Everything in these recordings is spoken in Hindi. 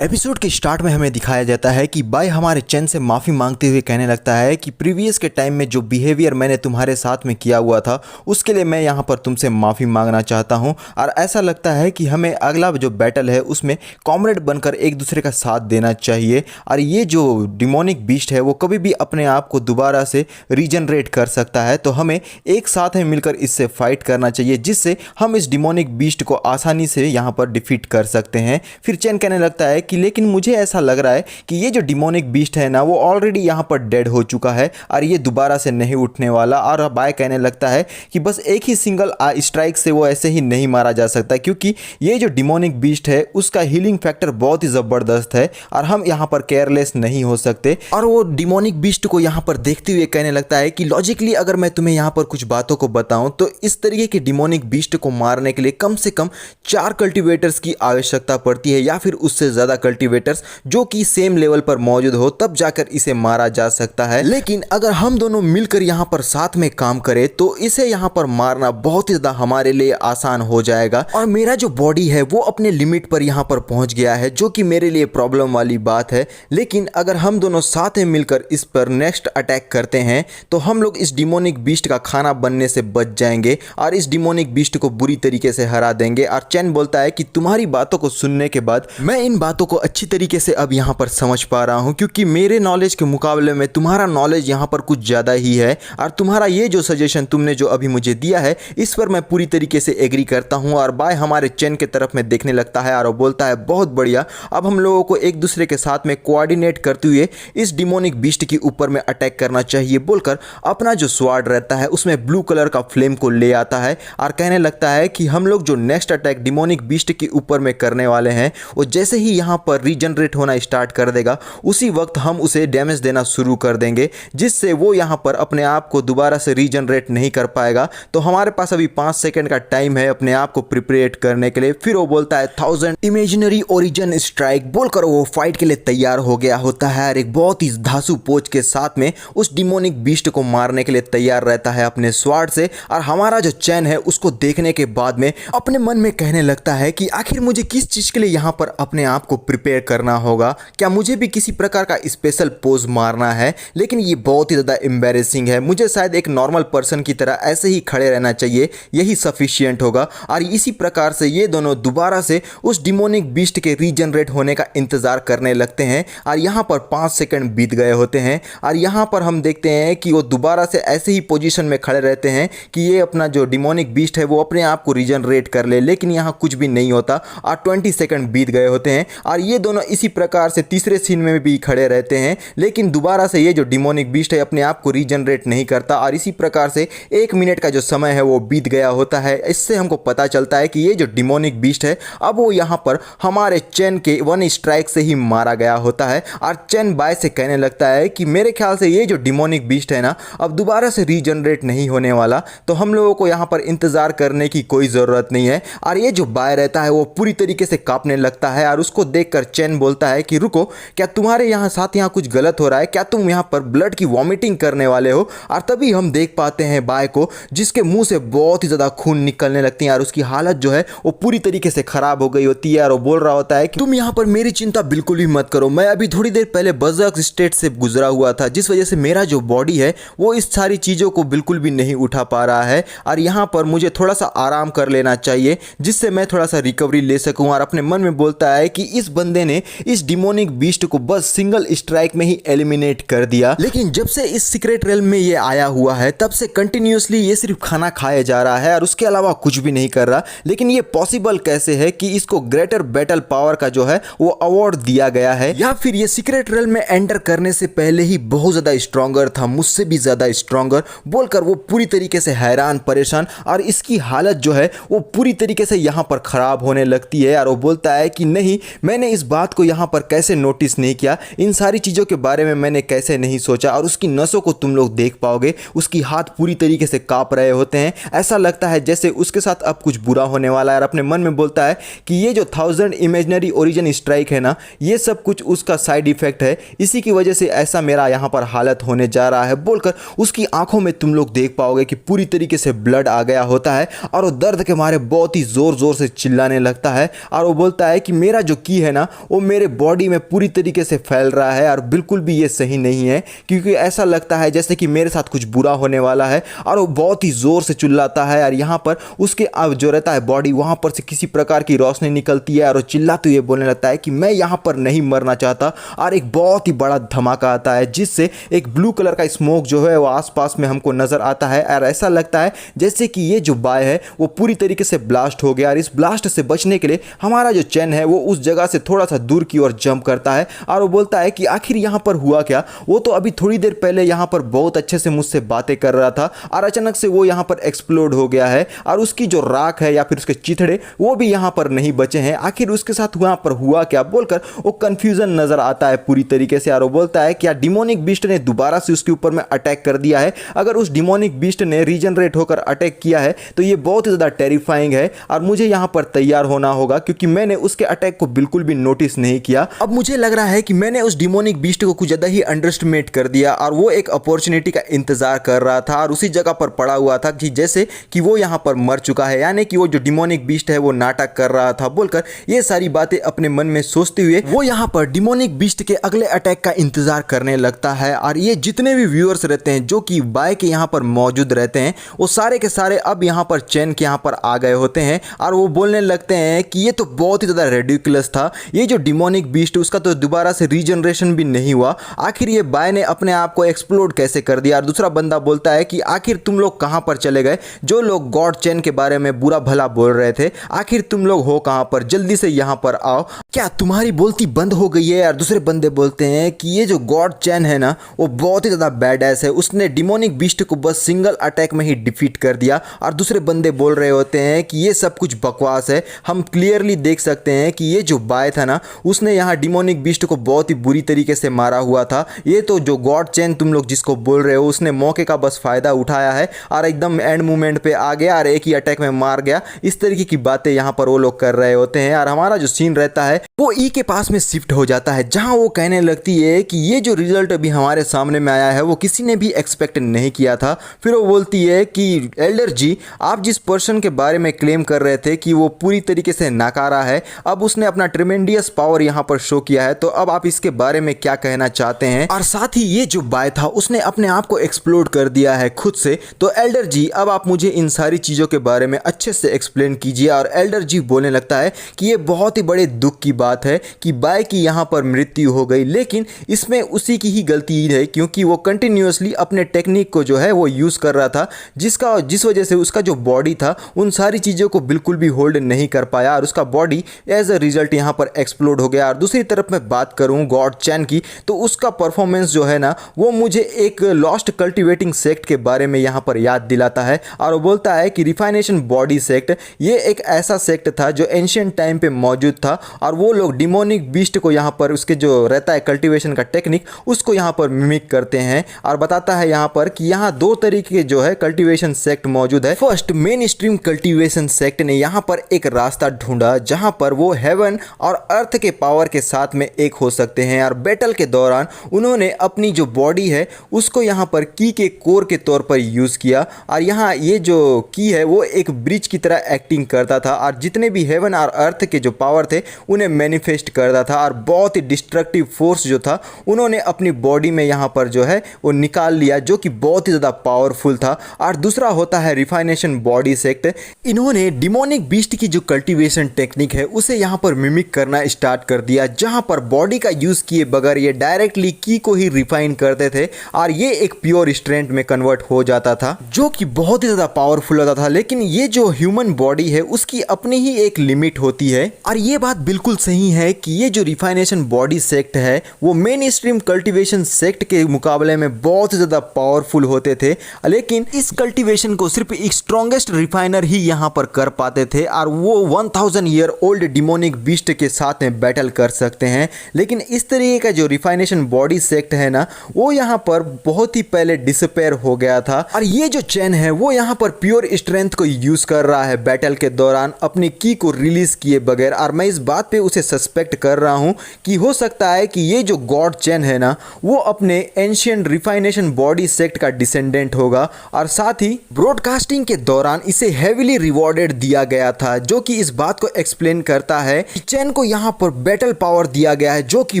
एपिसोड के स्टार्ट में हमें दिखाया जाता है कि बाय हमारे चैन से माफ़ी मांगते हुए कहने लगता है कि प्रीवियस के टाइम में जो बिहेवियर मैंने तुम्हारे साथ में किया हुआ था उसके लिए मैं यहाँ पर तुमसे माफ़ी मांगना चाहता हूँ। और ऐसा लगता है कि हमें अगला जो बैटल है उसमें कॉमरेड बनकर एक दूसरे का साथ देना चाहिए। और ये जो डिमोनिक बीस्ट है वो कभी भी अपने आप को दोबारा से रीजनरेट कर सकता है, तो हमें एक साथ में मिलकर इससे फाइट करना चाहिए जिससे हम इस डिमोनिक बीस्ट को आसानी से यहाँ पर डिफीट कर सकते हैं। फिर चैन कहने लगता है कि लेकिन मुझे ऐसा लग रहा है कि ये जो डिमोनिक बीस्ट है ना वो ऑलरेडी यहाँ पर डेड हो चुका है और ये दोबारा से नहीं उठने वाला। और बाय कहने लगता है कि बस एक ही सिंगल स्ट्राइक से वो ऐसे ही नहीं मारा जा सकता, क्योंकि ये जो डिमोनिक बीस्ट है उसका हीलिंग फैक्टर बहुत ही ज़बरदस्त है और हम यहाँ पर केयरलेस नहीं हो सकते। और वो डिमोनिक बीस्ट को यहाँ पर देखते हुए कहने लगता है कि लॉजिकली अगर मैं तुम्हें यहाँ पर कुछ बातों को बताऊं तो इस तरीके के डिमोनिक बीस्ट को मारने के लिए कम से कम 4 कल्टीवेटर्स की आवश्यकता पड़ती है या फिर उससे ज़्यादा कल्टीवेटर्स जो कि सेम लेवल पर मौजूद हो, तब जाकर इसे मारा जा सकता है। लेकिन अगर हम दोनों मिलकर यहाँ पर साथ में काम करें तो इसे यहाँ पर मारना बहुत ही ज़्यादा हमारे लिए आसान हो जाएगा। और मेरा जो बॉडी है वो अपने लिमिट पर यहाँ पर पहुँच गया है, जो कि मेरे लिए प्रॉब्लम वाली बात है। लेकिन अगर हम दोनों साथ में मिलकर इस पर नेक्स्ट अटैक करते हैं तो हम लोग इस डिमोनिक बीस्ट का खाना बनने से बच जाएंगे और इस डिमोनिक बीस्ट को बुरी तरीके से हरा देंगे। और चैन बोलता है कि तुम्हारी बातों को सुनने के बाद मैं इन बातों को अच्छी तरीके से अब यहाँ पर समझ पा रहा हूँ, क्योंकि मेरे नॉलेज के मुकाबले में तुम्हारा नॉलेज यहाँ पर कुछ ज़्यादा ही है। और तुम्हारा ये जो सजेशन तुमने जो अभी मुझे दिया है इस पर मैं पूरी तरीके से एग्री करता हूँ। और बाय हमारे चैन के तरफ में देखने लगता है और वो बोलता है बहुत बढ़िया, अब हम लोगों को एक दूसरे के साथ में कोऑर्डिनेट करते हुए इस डिमोनिक बीस्ट के ऊपर में अटैक करना चाहिए बोलकर अपना जो स्वार्ड रहता है उसमें ब्लू कलर का फ्लेम को ले आता है और कहने लगता है कि हम लोग जो नेक्स्ट अटैक डिमोनिक बीस्ट के ऊपर में करने वाले हैं वो जैसे ही यहाँ पर रीजनरेट होना स्टार्ट कर देगा उसी वक्त हम उसे डैमेज देना शुरू कर देंगे, जिससे वो यहाँ पर अपने आप को दोबारा से रीजनरेट नहीं कर पाएगा। तो हमारे पास अभी 5 सेकंड का टाइम है अपने आप को प्रिपरेट करने के लिए। फिर वो बोलता है 1000 इमेजिनरी ओरिजिन स्ट्राइक बोलकर वो फाइट के लिए तैयार हो गया होता है और एक बहुत ही धांसू पोच के साथ में उस डिमोनिक बीस्ट को मारने के लिए तैयार रहता है अपने स्वार्ड से। और हमारा जो चैन है उसको देखने के बाद में अपने मन में कहने लगता है कि आखिर मुझे किस चीज़ के लिए यहाँ पर अपने आप को प्रिपेयर करना होगा, क्या मुझे भी किसी प्रकार का स्पेशल पोज मारना है। लेकिन ये बहुत ही ज़्यादा एम्बैरेसिंग है, मुझे शायद एक नॉर्मल पर्सन की तरह ऐसे ही खड़े रहना चाहिए, यही सफिशिएंट होगा। और इसी प्रकार से ये दोनों दोबारा से उस डिमोनिक बीस्ट के रीजनरेट होने का इंतज़ार करने लगते हैं। और यहाँ पर 5 सेकंड बीत गए होते हैं और यहाँ पर हम देखते हैं कि वो दोबारा से ऐसे ही पोजीशन में खड़े रहते हैं कि ये अपना जो डिमोनिक बीस्ट है वो अपने आप को रीजनरेट कर ले, लेकिन यहाँ कुछ भी नहीं होता और 20 सेकंड बीत गए होते हैं। और ये दोनों इसी प्रकार से तीसरे सीन में भी खड़े रहते हैं, लेकिन दोबारा से ये जो डिमोनिक बीस्ट है अपने आप को रीजनरेट नहीं करता और इसी प्रकार से 1 मिनट का जो समय है वो बीत गया होता है। इससे हमको पता चलता है कि ये जो डिमोनिक बीस्ट है अब वो यहाँ पर हमारे चैन के 1 स्ट्राइक से ही मारा गया होता है। और चैन बाय से कहने लगता है कि मेरे ख्याल से ये जो डिमोनिक बीस्ट है ना अब दोबारा से रीजनरेट नहीं होने वाला, तो हम लोगों को यहाँ पर इंतज़ार करने की कोई ज़रूरत नहीं है। और ये जो बाय रहता है वो पूरी तरीके से कांपने लगता है और उसको देखकर चैन बोलता है कि रुको, क्या तुम्हारे यहाँ साथ यहाँ कुछ गलत हो रहा है, क्या तुम यहाँ पर ब्लड की वॉमिटिंग करने वाले हो। और तभी हम देख पाते हैं बाय को जिसके मुंह से बहुत ही ज़्यादा खून निकलने लगती है और उसकी हालत जो है वो पूरी तरीके से ख़राब हो गई होती है। और वो बोल रहा होता है कि तुम यहाँ पर मेरी चिंता बिल्कुल भी मत करो, मैं अभी थोड़ी देर पहले बर्ज़र्क स्टेट से गुजरा हुआ था, जिस वजह से मेरा जो बॉडी है वो इस सारी चीज़ों को बिल्कुल भी नहीं उठा पा रहा है और यहाँ पर मुझे थोड़ा सा आराम कर लेना चाहिए जिससे मैं थोड़ा सा रिकवरी ले सकूँ। और अपने मन में बोलता है कि इस बंदे ने इस डिमोनिक बीस्ट को बस सिंगल स्ट्राइक में ही एलिमिनेट कर दिया, लेकिन जब से इस सीक्रेट रेल्म में ये आया हुआ है तब से कंटिन्यूसली ये सिर्फ खाना खाए जा रहा है और उसके अलावा कुछ भी नहीं कर रहा। लेकिन ये पॉसिबल कैसे है कि इसको ग्रेटर बैटल पावर का जो है वो अवार्ड दिया गया है, या फिर ये सीक्रेट रेल्म में एंटर करने से पहले ही बहुत ज़्यादा स्ट्रॉन्गर था, मुझसे भी ज़्यादा स्ट्रॉन्गर बोलकर वो पूरी तरीके से हैरान परेशान और इसकी हालत जो है वो पूरी तरीके से यहाँ पर ख़राब होने लगती है। और वो बोलता है कि नहीं, मैंने इस बात को यहाँ पर कैसे नोटिस नहीं किया, इन सारी चीज़ों के बारे में मैंने कैसे नहीं सोचा। और उसकी नसों को तुम लोग देख पाओगे, उसकी हाथ पूरी तरीके से काँप रहे होते हैं, ऐसा लगता है जैसे उसके साथ अब कुछ बुरा होने वाला है। और अपने मन में बोलता है कि ये जो 1000 इमेजिनरी ओरिजिन स्ट्राइक है ना, ये सब कुछ उसका साइड इफेक्ट है, इसी की वजह से ऐसा मेरा यहाँ पर हालत होने जा रहा है बोलकर उसकी आंखों में तुम लोग देख पाओगे कि पूरी तरीके से ब्लड आ गया होता है और वो दर्द के मारे बहुत ही ज़ोर ज़ोर से चिल्लाने लगता है। और वो बोलता है कि मेरा जो की है है ना वो मेरे बॉडी में पूरी तरीके से फैल रहा है और बिल्कुल भी ये सही नहीं है, क्योंकि ऐसा लगता है जैसे कि मेरे साथ कुछ बुरा होने वाला है। और वो बहुत ही ज़ोर से चिल्लाता है और यहाँ पर उसके अब जो रहता है बॉडी, वहाँ पर से किसी प्रकार की रोशनी निकलती है और वो चिल्लाते हुए बोलने लगता है कि मैं यहाँ पर नहीं मरना चाहता। और एक बहुत ही बड़ा धमाका आता है जिससे एक ब्लू कलर का स्मोक जो है वो आसपास में हमको नज़र आता है और ऐसा लगता है जैसे कि ये जो बाय है वो पूरी तरीके से ब्लास्ट हो गया। और इस ब्लास्ट से बचने के लिए हमारा जो चैन है वो उस जगह से थोड़ा सा दूर की ओर जंप करता है और वो बोलता है कि आखिर यहाँ पर हुआ क्या। वो तो अभी थोड़ी देर पहले यहाँ पर बहुत अच्छे से मुझसे बातें कर रहा था और अचानक से वो यहाँ पर एक्सप्लोड हो गया है और उसकी जो राख है या फिर उसके चिथड़े वो भी यहाँ पर नहीं बचे हैं। आखिर उसके साथ वहाँ पर हुआ क्या बोलकर वो कंफ्यूजन नजर आता है पूरी तरीके से। और वो बोलता है क्या डिमोनिक बीस्ट ने दोबारा से उसके ऊपर में अटैक कर दिया है। अगर उस डिमोनिक बीस्ट ने रीजनरेट होकर अटैक किया है तो ये बहुत ही ज़्यादा टेरिफाइंग है और मुझे यहाँ पर तैयार होना होगा, क्योंकि मैंने उसके अटैक को बिल्कुल भी नोटिस नहीं किया। अब मुझे लग रहा है कि मैंने उस डिमोनिक बीस्ट को कुछ ज़्यादा ही अंडरएस्टिमेट कर दिया और वो एक अपॉर्चुनिटी का इंतजार कर रहा था और उसी जगह पर पड़ा हुआ था कि जैसे कि वो यहाँ पर मर चुका है, यानी कि वो जो डिमोनिक बीस्ट है वो नाटक कर रहा था बोलकर ये सारी बातें अपने मन में सोचते हुए वो यहाँ पर डिमोनिक बीस्ट के अगले अटैक का इंतजार करने लगता है। और ये जितने भी व्यूअर्स रहते हैं जो कि बाय के यहाँ पर मौजूद रहते हैं वो सारे के सारे अब यहाँ पर चैन के यहाँ पर आ गए होते हैं और वो बोलने लगते हैं कि ये तो बहुत ही ज़्यादा रेडिकुलस था, ये जो डिमोनिक बीस्ट उसका तो दोबारा से रीजनरेशन भी नहीं हुआ, आखिर ये बाय ने अपने आप को एक्सप्लोड कैसे कर दिया। और दूसरा बंदा बोलता है कि आखिर तुम लोग कहाँ पर चले गए, जो लोग गॉड चैन के बारे में बुरा भला बोल रहे थे, आखिर तुम लोग हो कहाँ पर, जल्दी से यहाँ पर आओ, क्या तुम्हारी बोलती बंद हो गई है। और दूसरे बंदे बोलते हैं कि ये जो गॉड चैन है ना वो बहुत ही ज़्यादा बैडएस है, उसने डिमोनिक बीस्ट को बस सिंगल अटैक में ही डिफीट कर दिया। और दूसरे बंदे बोल रहे होते हैं कि ये सब कुछ बकवास है, हम क्लियरली देख सकते हैं कि ये जो बाय था ना उसने यहाँ डिमोनिक बीस्ट को बहुत ही बुरी तरीके से मारा हुआ था, ये तो जो गॉड चैन तुम लोग जिसको बोल रहे हो उसने मौके का बस फ़ायदा उठाया है और एकदम एंड मूवमेंट पे आ गया और एक ही अटैक में मार गया। इस तरीके की बातें यहाँ पर वो लोग कर रहे होते हैं और हमारा जो सीन रहता है वो ई के पास में शिफ्ट हो जाता है, जहाँ वो कहने लगती है कि ये जो रिजल्ट अभी हमारे सामने में आया है वो किसी ने भी एक्सपेक्ट नहीं किया था। फिर वो बोलती है कि एल्डर जी, आप जिस पर्सन के बारे में क्लेम कर रहे थे कि वो पूरी तरीके से नाकारा है, अब उसने अपना ट्रिमेंडियस पावर यहाँ पर शो किया है, तो अब आप इसके बारे में क्या कहना चाहते हैं। और साथ ही ये जो बाय था उसने अपने आप को एक्सप्लोड कर दिया है खुद से, तो एल्डर जी अब आप मुझे इन सारी चीज़ों के बारे में अच्छे से एक्सप्लेन कीजिए। और एल्डर जी बोलने लगता है कि ये बहुत ही बड़े दुख की बात है कि बाय की यहाँ पर मृत्यु हो गई, लेकिन इसमें उसी की ही गलती है, क्योंकि वो कंटिन्यूसली अपने टेक्निक को जो है वो यूज़ कर रहा था, जिस वजह से उसका जो बॉडी था उन सारी चीज़ों को बिल्कुल भी होल्ड नहीं कर पाया और उसका बॉडी एज अ रिजल्ट यहाँ पर एक्सप्लोड हो गया। और दूसरी तरफ मैं बात करूँ गॉड चैन की, तो उसका परफॉर्मेंस जो है ना वो मुझे एक लॉस्ट कल्टिवेटिंग सेक्ट के बारे में यहाँ पर याद दिलाता है। और वो बोलता है कि रिफाइनेशन बॉडी सेक्ट ये एक ऐसा सेक्ट था जो एंशिएंट टाइम पे मौजूद था और वो लोग डिमोनिक बीस्ट को यहाँ पर उसके जो रहता है कल्टीवेशन का टेक्निक उसको यहाँ पर मिमिक करते हैं। और बताता है यहाँ पर कि यहाँ दो तरीके के जो है कल्टीवेशन सेक्ट मौजूद है। First, main stream cultivation sect ने यहाँ पर एक रास्ता ढूंढा जहाँ पर वो हेवन और अर्थ के पावर के साथ में एक हो सकते हैं। और बैटल के दौरान उन्होंने अपनी जो बॉडी है उसको यहाँ पर की के कोर के तौर पर यूज़ किया और यहाँ ये जो की है वो एक ब्रिज की तरह एक्टिंग करता था और जितने भी हेवन और अर्थ के जो पावर थे उन्हें मैनिफेस्ट करता था और बहुत ही डिस्ट्रक्टिव फोर्स जो था उन्होंने अपनी बॉडी में यहाँ पर जो है वो निकाल लिया, जो कि बहुत ही ज़्यादा पावरफुल था। और दूसरा होता है रिफाइनेशन बॉडी सेक्ट, इन्होंने डिमोनिक बीस्ट की जो कल्टीवेशन टेक्निक है उसे यहाँ पर मिमिक करना स्टार्ट कर दिया, जहाँ पर बॉडी का यूज़ किए बगैर ये डायरेक्टली की को ही रिफाइन करते थे और ये एक प्योर स्ट्रेंथ में कन्वर्ट हो जाता था, जो कि बहुत ही ज़्यादा पावरफुल होता था। लेकिन ये जो ह्यूमन बॉडी है उसकी अपनी ही एक लिमिट होती है और ये बात बिल्कुल सही है कि ये जो रिफाइनेशन बॉडी सेक्ट है वो मेन स्ट्रीम कल्टीवेशन सेक्ट के मुकाबले में बहुत ज़्यादा पावरफुल होते थे, लेकिन इस कल्टीवेशन को सिर्फ एक स्ट्रॉन्गेस्ट रिफाइनर ही यहाँ पर कर पाते थे और वो 1000 ईयर ओल्ड डिमोनिक बीस्ट के साथ में बैटल कर सकते हैं। लेकिन इस तरीके का जो रिफाइनेशन बॉडी सेक्ट है ना वो यहाँ पर बहुत ही पहले डिसअपेयर हो गया था और ये जो चैन है वो यहाँ पर प्योर स्ट्रेंथ को यूज़ कर रहा है बैटल के दौरान अपनी की को रिलीज किए बगैर। और मैं इस बात पे उसे सस्पेक्ट कर रहा हूँ कि हो सकता है कि ये जो गॉड चैन है ना वो अपने एंशिएंट रिफाइनेशन बॉडी सेक्ट का डिसेंडेंट होगा और साथ ही ब्रॉडकास्टिंग के दौरान इसे हेविली रिवॉर्डेड दिया गया था, जो कि इस बात को एक्सप्लेन करता है कि चैन को यहाँ पर बैटल पावर दिया गया है जो कि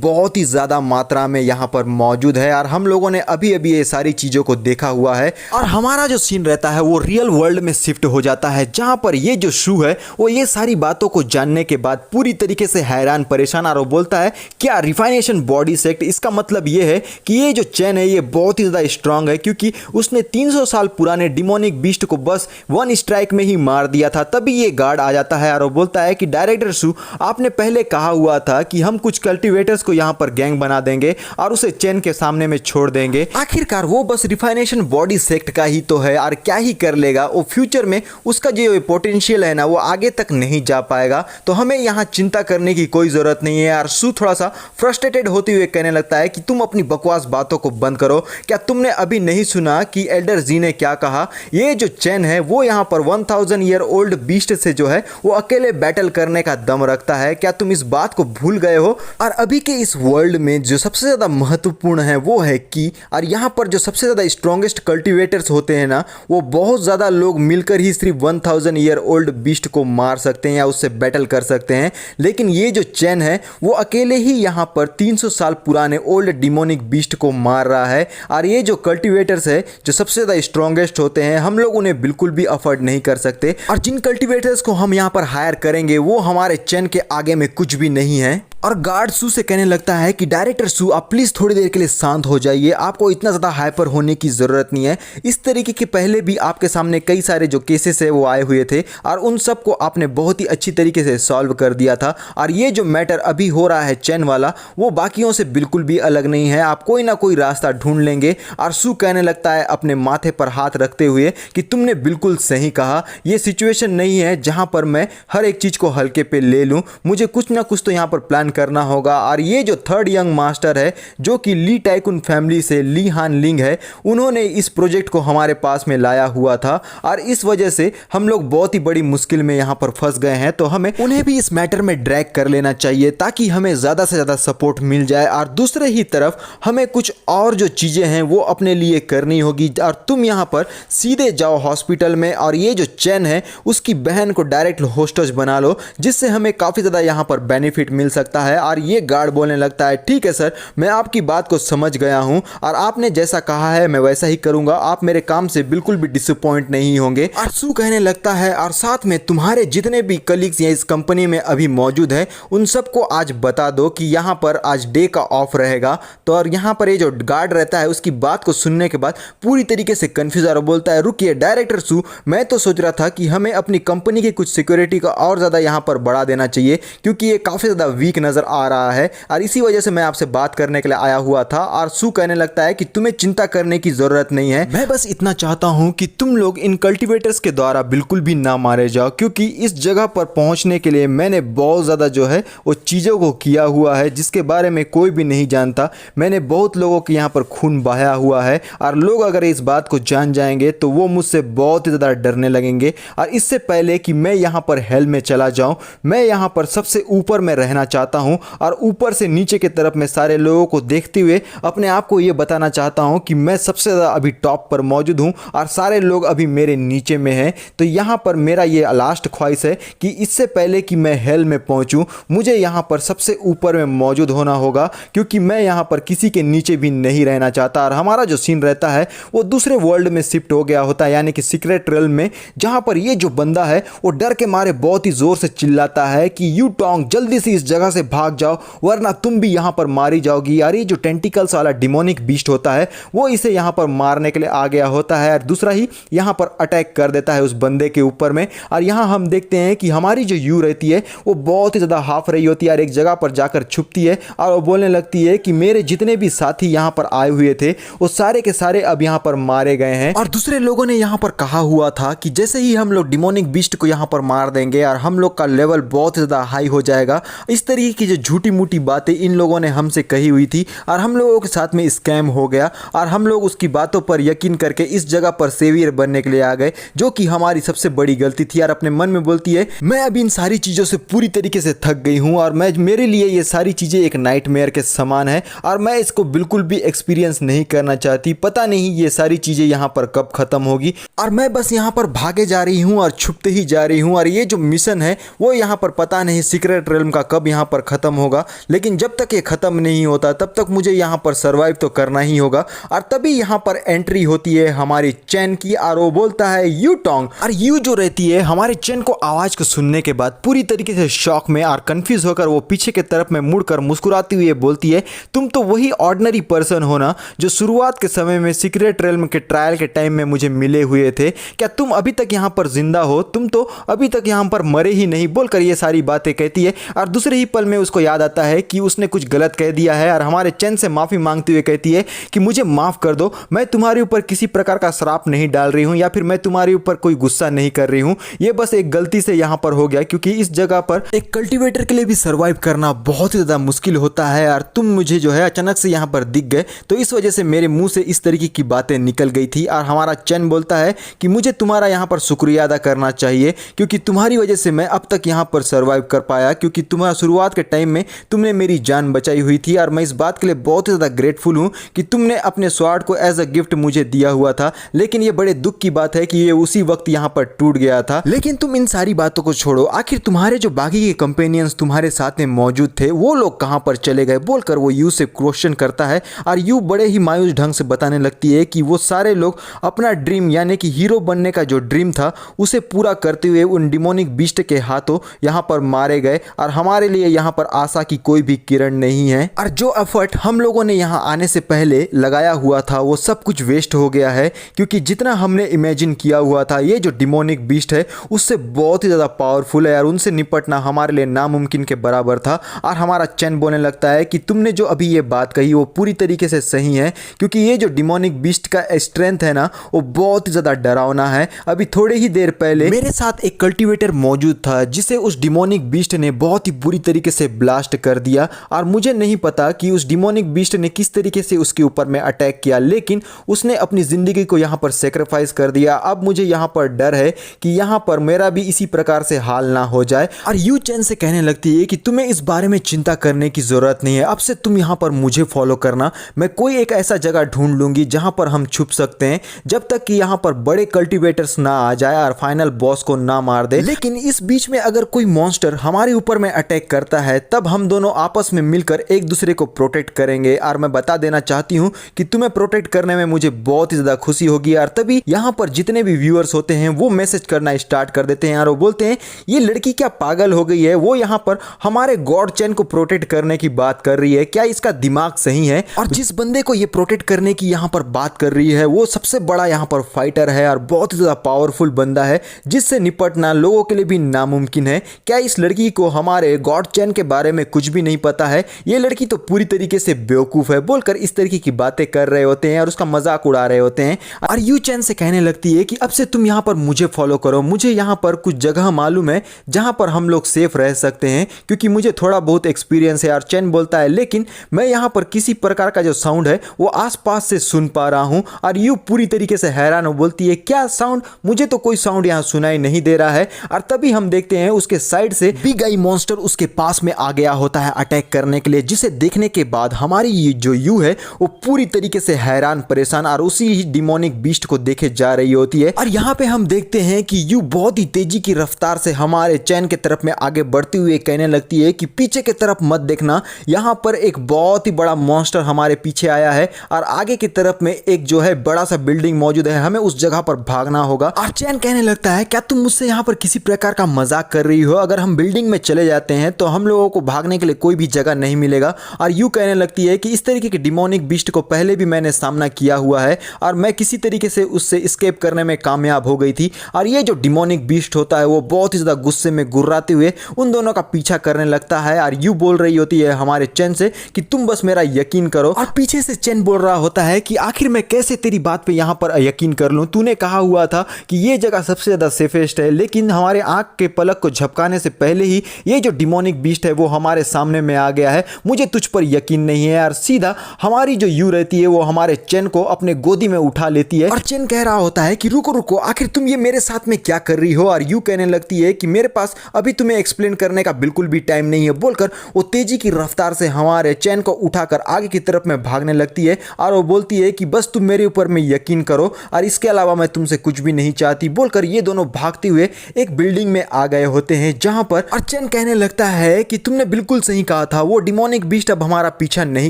बहुत ही ज़्यादा मात्रा में यहाँ पर मौजूद है। और हम लोगों ने अभी अभी ये सारी चीज़ों को देखा हुआ है और हमारा जो सीन रहता है वो रियल वर्ल्ड में शिफ्ट हो जाता है, जहाँ पर ये जो शू है वो ये सारी बातों को जानने के बाद पूरी तरीके से हैरान परेशान और वो बोलता है क्या रिफाइनेशन बॉडी सेट, इसका मतलब ये है कि ये जो चैन है ये बहुत ही ज़्यादा स्ट्रांग है क्योंकि उसने 300 साल पुराने डिमोनिक बीस्ट को बस 1 स्ट्राइक में ही मार दिया था। तभी ये गार्ड आ जाता है और वो बोलता है कि डायरेक्टर शू, आपने पहले कहा हुआ था कि हम कुछ कल्टीवेटर्स को यहाँ पर गैंग बना देंगे और उसे चैन के सामने में छोड़ देंगे। आखिरकार वो बस रिफाइनेशन बॉडी सेक्ट का ही तो है और क्या ही कर लेगा, वो फ्यूचर में उसका जो पोटेंशियल है ना वो आगे तक नहीं जा पाएगा, तो हमें यहाँ चिंता करने की कोई जरूरत नहीं है। यार शू थोड़ा सा फ्रस्ट्रेटेड होते हुए कहने लगता है कि तुम अपनी बकवास बातों को बंद करो, क्या तुमने अभी नहीं सुना कि एल्डर जी ने क्या कहा, ये जो चैन है वो यहाँ पर 1000 ईयर ओल्ड बीस्ट से जो है वो अकेले बैटल करने का दम रखता है, क्या तुम इस बात को भूल गए हो। और अभी के इस वर्ल्ड में जो सबसे ज़्यादा महत्वपूर्ण है वो है कि और यहाँ पर जो सबसे ज़्यादा स्ट्रॉन्गेस्ट कल्टीवेटर्स होते हैं ना वो बहुत ज़्यादा लोग मिलकर ही सिर्फ 1000 ईयर ओल्ड बीस्ट को मार सकते हैं या उससे बैटल कर सकते हैं, लेकिन ये जो चैन है वो अकेले ही यहाँ पर 300 साल पुराने ओल्ड डिमोनिक बीस्ट को मार रहा है। और ये जो कल्टीवेटर्स है जो सबसे ज़्यादा स्ट्रॉन्गेस्ट होते हैं हम लोग उन्हें बिल्कुल भी अफोर्ड नहीं कर सकते, और जिन कल्टीवेटर्स को हम यहाँ पर हायर करेंगे वो हमारे चैन के आगे में कुछ भी नहीं है। और गार्ड शू से कहने लगता है कि डायरेक्टर शू आप प्लीज़ थोड़ी देर के लिए शांत हो जाइए, आपको इतना ज़्यादा हाइपर होने की ज़रूरत नहीं है। इस तरीके के पहले भी आपके सामने कई सारे जो केसेस है वो आए हुए थे और उन सब को आपने बहुत ही अच्छी तरीके से सॉल्व कर दिया था, और ये जो मैटर अभी हो रहा है चैन वाला वो बाकियों से बिल्कुल भी अलग नहीं है, आप कोई ना कोई रास्ता ढूंढ लेंगे। और शू कहने लगता है अपने माथे पर हाथ रखते हुए कि तुमने बिल्कुल सही कहा, ये सिचुएशन नहीं है जहाँ पर मैं हर एक चीज़ को हल्के पे ले लूँ, मुझे कुछ ना कुछ तो यहाँ पर प्लान करना होगा। और ये जो थर्ड यंग मास्टर है जो कि ली टाइकुन फैमिली से ली हान लिंग है, उन्होंने इस प्रोजेक्ट को हमारे पास में लाया हुआ था और इस वजह से हम लोग बहुत ही बड़ी मुश्किल में यहाँ पर फंस गए हैं, तो हमें उन्हें भी इस मैटर में ड्रैग कर लेना चाहिए ताकि हमें ज़्यादा से ज़्यादा सपोर्ट मिल जाए। और दूसरे ही तरफ हमें कुछ और जो चीज़ें हैं वो अपने लिए करनी होगी, और तुम यहाँ पर सीधे जाओ हॉस्पिटल में और ये जो चैन है उसकी बहन को डायरेक्ट होस्टेज बना लो, जिससे हमें काफ़ी ज़्यादा यहाँ पर बेनिफिट मिल सकता है। और ये गार्ड बोलने लगता है ठीक है सर, मैं आपकी बात को समझ गया हूँ और आपने जैसा कहा है मैं वैसा ही करूँगा, आप मेरे काम से बिल्कुल भी डिसअपॉइंट नहीं होंगे। और शू कहने लगता है और साथ में तुम्हारे जितने भी कलीग्स या इस कंपनी में अभी मौजूद हैं उन सबको आज बता दो कि यहाँ पर आज डे का ऑफ रहेगा। तो और यहाँ पर ये जो गार्ड रहता है उसकी बात को सुनने के बाद पूरी तरीके से कन्फ्यूज और बोलता है रुकिए डायरेक्टर शू, मैं तो सोच रहा था कि हमें अपनी कंपनी की कुछ सिक्योरिटी का और ज़्यादा यहाँ पर बढ़ा देना चाहिए क्योंकि ये काफ़ी ज़्यादा वीक नज़र आ रहा है और इसी वजह से मैं आपसे बात करने के लिए आया हुआ था। और शू कहने लगता है कि तुम्हें चिंता करने की ज़रूरत नहीं है, मैं बस इतना चाहता हूँ कि तुम लोग इन कल्टीवेटर्स के द्वारा बिल्कुल भी ना मारे जाओ, क्योंकि इस जगह पर पहुँचने के लिए मैंने बहुत ज़्यादा जो है वो चीज़ों को किया हुआ है जिसके बारे में कोई भी नहीं जानता। मैंने बहुत लोगों के यहाँ पर खून बहाया हुआ है और लोग अगर इस बात को जान जाएंगे तो वो मुझसे बहुत ही ज़्यादा डरने लगेंगे। और इससे पहले कि मैं यहाँ पर हेल में चला जाऊँ, मैं यहाँ पर सबसे ऊपर में रहना चाहता हूँ और ऊपर से नीचे की तरफ मैं सारे लोगों को देखते हुए अपने आप को ये बताना चाहता हूँ कि मैं सबसे ज़्यादा अभी टॉप पर मौजूद हूँ और सारे लोग अभी मेरे नीचे में हैं। तो यहाँ पर मेरा ये लास्ट ख्वाहिश है कि इससे पहले कि मैं हेल में पहुँचूँ मुझे यहाँ पर सबसे ऊपर में मौजूद होना होगा, क्योंकि मैं यहाँ पर किसी के नीचे भी नहीं रहना चाहता। और हमारा जो सीन रहता है वो दूसरे वर्ल्ड में शिफ्ट हो गया होता है, यानी कि सीक्रेट रियल में, जहाँ पर ये जो बंदा है वो डर के मारे बहुत ही ज़ोर से चिल्लाता है कि यू टोंग जल्दी से इस जगह से भाग जाओ वरना तुम भी यहाँ पर मारी जाओगी। यार ये जो टेंटिकल्स वाला डिमोनिक बीस्ट होता है वो इसे यहाँ पर मारने के लिए आ गया होता है और दूसरा ही यहाँ पर अटैक कर देता है उस बंदे के ऊपर में। और यहाँ हम देखते हैं कि हमारी जो यू रहती है वो बहुत ही ज़्यादा हाफ रही होती है और एक जगह पर जाकर छुपती है और वो बोलने लगती है कि मेरे जितने भी साथी यहाँ पर आए हुए थे वो सारे के सारे अब यहाँ पर मारे गए हैं। और दूसरे लोगों ने यहाँ पर कहा हुआ था कि जैसे ही हम लोग डिमोनिक बीस्ट को यहाँ पर मार देंगे और हम लोग का लेवल बहुत ज़्यादा हाई हो जाएगा, इस तरीके की जो झूठी मूठी बातें इन लोगों ने हमसे कही हुई थी और हम लोगों के साथ में स्कैम हो गया और हम लोग उसकी बातों पर यकीन करके इस जगह पर सेवियर बनने के लिए आ गए, जो कि हमारी सबसे बड़ी गलती थी। और अपने मन में बोलती है मैं अभी इन सारी चीज़ों से पूरी तरीके से थक गई हूँ और मेरे लिए ये सारी चीज़ें एक नाइटमेयर के समान है और मैं इसको बिल्कुल भी एक्सपीरियंस नहीं करना चाहती। पता नहीं ये सारी चीज़ें यहाँ पर कब ख़त्म होगी और मैं बस यहाँ पर भागे जा रही हूँ और छुपते ही जा रही हूँ और ये जो मिशन है वो यहाँ पर पता नहीं सीक्रेट रेल्म का कब यहाँ पर ख़त्म होगा, लेकिन जब तक ये ख़त्म नहीं होता तब तक मुझे यहाँ पर सर्वाइव तो करना ही होगा। और तभी यहाँ पर एंट्री होती है हमारी चैन की और वो बोलता है यू टोंग। और यू जो रहती है हमारे चैन को आवाज़ को सुनने के बाद पूरी तरीके से शॉक में और कंफ्यूज होकर वो पीछे की तरफ में मुड़कर मुस्कुराती हुई बोलती है तुम तो वही ऑर्डिनरी पर्सन हो ना जो शुरुआत के समय में सीक्रेट रेल्म के ट्रायल के टाइम में मुझे मिले हुए थे। क्या तुम अभी तक यहाँ पर जिंदा हो? तुम तो अभी तक यहाँ पर मरे ही नहीं, बोलकर ये सारी बातें कहती है। और दूसरे ही पल में उसको याद आता है कि उसने कुछ गलत कह दिया है और हमारे चैन से माफ़ी मांगते हुए कहती है कि मुझे माफ़ कर दो, मैं तुम्हारे ऊपर किसी प्रकार का श्राप नहीं डाल रही हूँ या फिर मैं तुम्हारे ऊपर कोई गुस्सा नहीं कर रही हूँ, ये बस एक गलती से यहाँ पर हो गया क्योंकि इस जगह पर एक कल्टीवेटर के लिए भी सर्वाइव करना बहुत ही ज़्यादा मुश्किल होता है और तुम मुझे जो है अचानक से यहाँ पर दिख गए तो इस वजह से मेरे मुंह से इस तरीके की बातें निकल गई थी। और हमारा चैन बोलता है कि मुझे तुम्हारा यहाँ पर शुक्रिया अदा करना चाहिए क्योंकि तुम्हारी वजह से मैं अब तक यहाँ पर सर्वाइव कर पाया, क्योंकि तुम्हारा शुरुआत के टाइम में तुमने मेरी जान बचाई हुई थी और मैं इस बात के लिए बहुत ही ज़्यादा ग्रेटफुल हूँ कि तुमने अपने स्वॉर्ड को एज अ गिफ्ट मुझे दिया हुआ था। लेकिन ये बड़े दुख की बात है कि ये उसी वक्त यहाँ पर टूट गया था। लेकिन तुम इन सारी बातों को छोड़ो, आखिर तुम्हारे जो बाकी के कंपेनियंस तुम्हारे साथ में मौजूद थे वो लोग कहाँ पर चले गए, बोलकर वो यू से क्वेश्चन करता है। और यू बड़े ही मायूस ढंग से बताने लगती है कि वो सारे लोग अपना ड्रीम यानी कि हीरो बनने का जो ड्रीम था उसे पूरा करते हुए उन डिमोनिक बीस्ट के हाथों यहाँ पर मारे गए और हमारे लिए यहाँ पर आशा की कोई भी किरण नहीं है। और जो एफर्ट हम लोगों ने यहाँ आने से पहले लगाया हुआ था वो सब कुछ वेस्ट हो गया है, क्योंकि जितना हमने इमेजिन किया हुआ था ये जो डिमोनिक बीस्ट है उससे बहुत ही ज़्यादा पावरफुल है और उनसे निपटना हमारे लिए नामुमकिन के बराबर था। और हमारा चैन बोलने लगता है कि तुमने जो अभी ये बात कही वो पूरी तरीके से सही है, क्योंकि ये जो डिमोनिक बीस्ट का स्ट्रेंथ है ना वो बहुत ही ज़्यादा डरावना है। अभी थोड़े ही देर पहले मेरे साथ एक कल्टीवेटर मौजूद था जिसे उस डिमोनिक बीस्ट ने बहुत ही बुरी तरीके से ब्लास्ट कर दिया और मुझे नहीं पता कि उस डिमोनिक बीस्ट ने किस तरीके से उसके ऊपर में अटैक किया, लेकिन उसने अपनी ज़िंदगी को यहाँ पर सेक्रीफाइस कर दिया। अब मुझे यहाँ पर डर है कि यहाँ पर मेरा भी इसी प्रकार से हाल ना हो जाए। और यू चैन से कहने लगती है कि तुम्हें इस बारे में चिंता करने की ज़रूरत नहीं है, अब से तुम यहाँ पर मुझे फॉलो करना, मैं कोई एक ऐसा जगह ढूंढ लूँगी जहाँ पर हम छुप सकते हैं जब तक कि यहाँ पर बड़े कल्टीवेटर्स ना आ जाए और फाइनल बॉस को ना मार दे। लेकिन इस बीच में अगर कोई मॉन्स्टर हमारे ऊपर में अटैक करता है तब हम दोनों आपस में मिलकर एक दूसरे को प्रोटेक्ट करेंगे। और मैं बता देना चाहती हूँ कि तुम्हें प्रोटेक्ट करने में मुझे बहुत ही ज़्यादा खुशी होगी। और तभी यहाँ पर जितने भी व्यूअर्स होते हैं वो मैसेज करना स्टार्ट कर देते हैं और वो बोलते हैं ये लड़की क्या पागल हो गई है, वो यहाँ पर हमारे गॉड चैन को प्रोटेक्ट करने की बात कर रही है, क्या इसका दिमाग सही है? और जिस बंदे को ये प्रोटेक्ट करने की यहाँ पर बात कर रही है वो सबसे बड़ा यहाँ पर फाइटर है और बहुत ही ज़्यादा पावरफुल बंदा है जिससे निपटना लोगों के लिए भी नामुमकिन है। क्या इस लड़की को हमारे गॉड चैन के बारे में कुछ भी नहीं पता है? ये लड़की तो पूरी तरीके से बेवकूफ़ है, बोलकर इस तरीके की बातें कर रहे होते हैं और उसका मजाक उड़ा रहे होते हैं। और यू चैन से कहने लगती है कि अब से तुम यहाँ पर मुझे फॉलो करो, मुझे यहाँ पर कुछ जगह मालूम है जहाँ पर हम लोग सेफ रह सकते हैं क्योंकि मुझे थोड़ा बहुत एक्सपीरियंस है। और चैन बोलता है लेकिन मैं यहाँ पर किसी प्रकार का जो साउंड है वो आसपास से सुन पा रहा हूँ। और यू पूरी तरीके से हैरान हो, बोलती है क्या साउंड? मुझे तो कोई साउंड यहाँ सुनाई नहीं दे रहा है। और तभी हम देखते हैं उसके साइड से बिग आई मॉन्स्टर उसके पास में आ गया होता है अटैक करने के लिए, जिसे देखने के बाद हमारी ये जो यू है वो पूरी तरीके से हैरान परेशान और उसी ही डिमोनिक बीस्ट को देखे जा रही होती है। और यहाँ पे हम देखते हैं कि यू बहुत ही तेजी की रफ्तार से हमारे चैन के तरफ में आगे बढ़ते हुए कहने लगती है कि पीछे की तरफ मत देखना, यहाँ पर एक बहुत ही बड़ा मॉन्स्टर हमारे पीछे आया है और आगे की तरफ में एक जो है बड़ा सा बिल्डिंग मौजूद है, हमें उस जगह पर भागना होगा। और चैन कहने लगता है क्या तुम मुझसे यहाँ पर किसी प्रकार का मजाक कर रही हो? अगर हम बिल्डिंग में चले जाते हैं तो हम लोगों को भागने के लिए कोई भी जगह नहीं मिलेगा। और यू कहने लगती है कि इस तरीके के डिमोनिक बीस्ट को पहले भी मैंने सामना किया हुआ है और मैं किसी तरीके से उससे स्केप करने में कामयाब हो गई थी। और ये जो डिमोनिक बीस्ट होता है वो बहुत ही ज़्यादा गुस्से में गुर्राते हुए उन दोनों का पीछा करने लगता है। और यू बोल रही होती है हमारे चैन से कि तुम बस मेरा यकीन करो। और पीछे से चैन बोल रहा होता है कि आखिर मैं कैसे तेरी बात पे यहाँ पर यकीन कर लूँ? तूने कहा हुआ था कि ये जगह सबसे ज़्यादा सेफेस्ट है, लेकिन हमारे आँख के पलक को झपकाने से पहले ही ये जो डिमोनिक बीस्ट बीस्ट है वो हमारे सामने में आ गया है। मुझे तुझ पर यकीन नहीं है यार। सीधा हमारी जो यू रहती है वो हमारे चेन को अपने गोदी में उठा लेती है और चेन कह रहा होता है कि रुको रुको, आखिर तुम ये मेरे साथ में क्या कर रही हो। और यू कहने लगती है कि मेरे पास अभी तुम्हें एक्सप्लेन करने का बिल्कुल भी टाइम नहीं है, बोलकर वो तेजी की रफ्तार से हमारे चेन को उठाकर आगे की तरफ में भागने लगती है और वो बोलती है कि बस तुम मेरे ऊपर में यकीन करो और इसके अलावा मैं तुमसे कुछ भी नहीं चाहती, बोलकर ये दोनों भागते हुए एक बिल्डिंग में आ गए होते हैं जहां पर अर्चन कहने लगता है कि तुमने बिल्कुल सही कहा था, वो डिमोनिक बीस्ट अब हमारा पीछा नहीं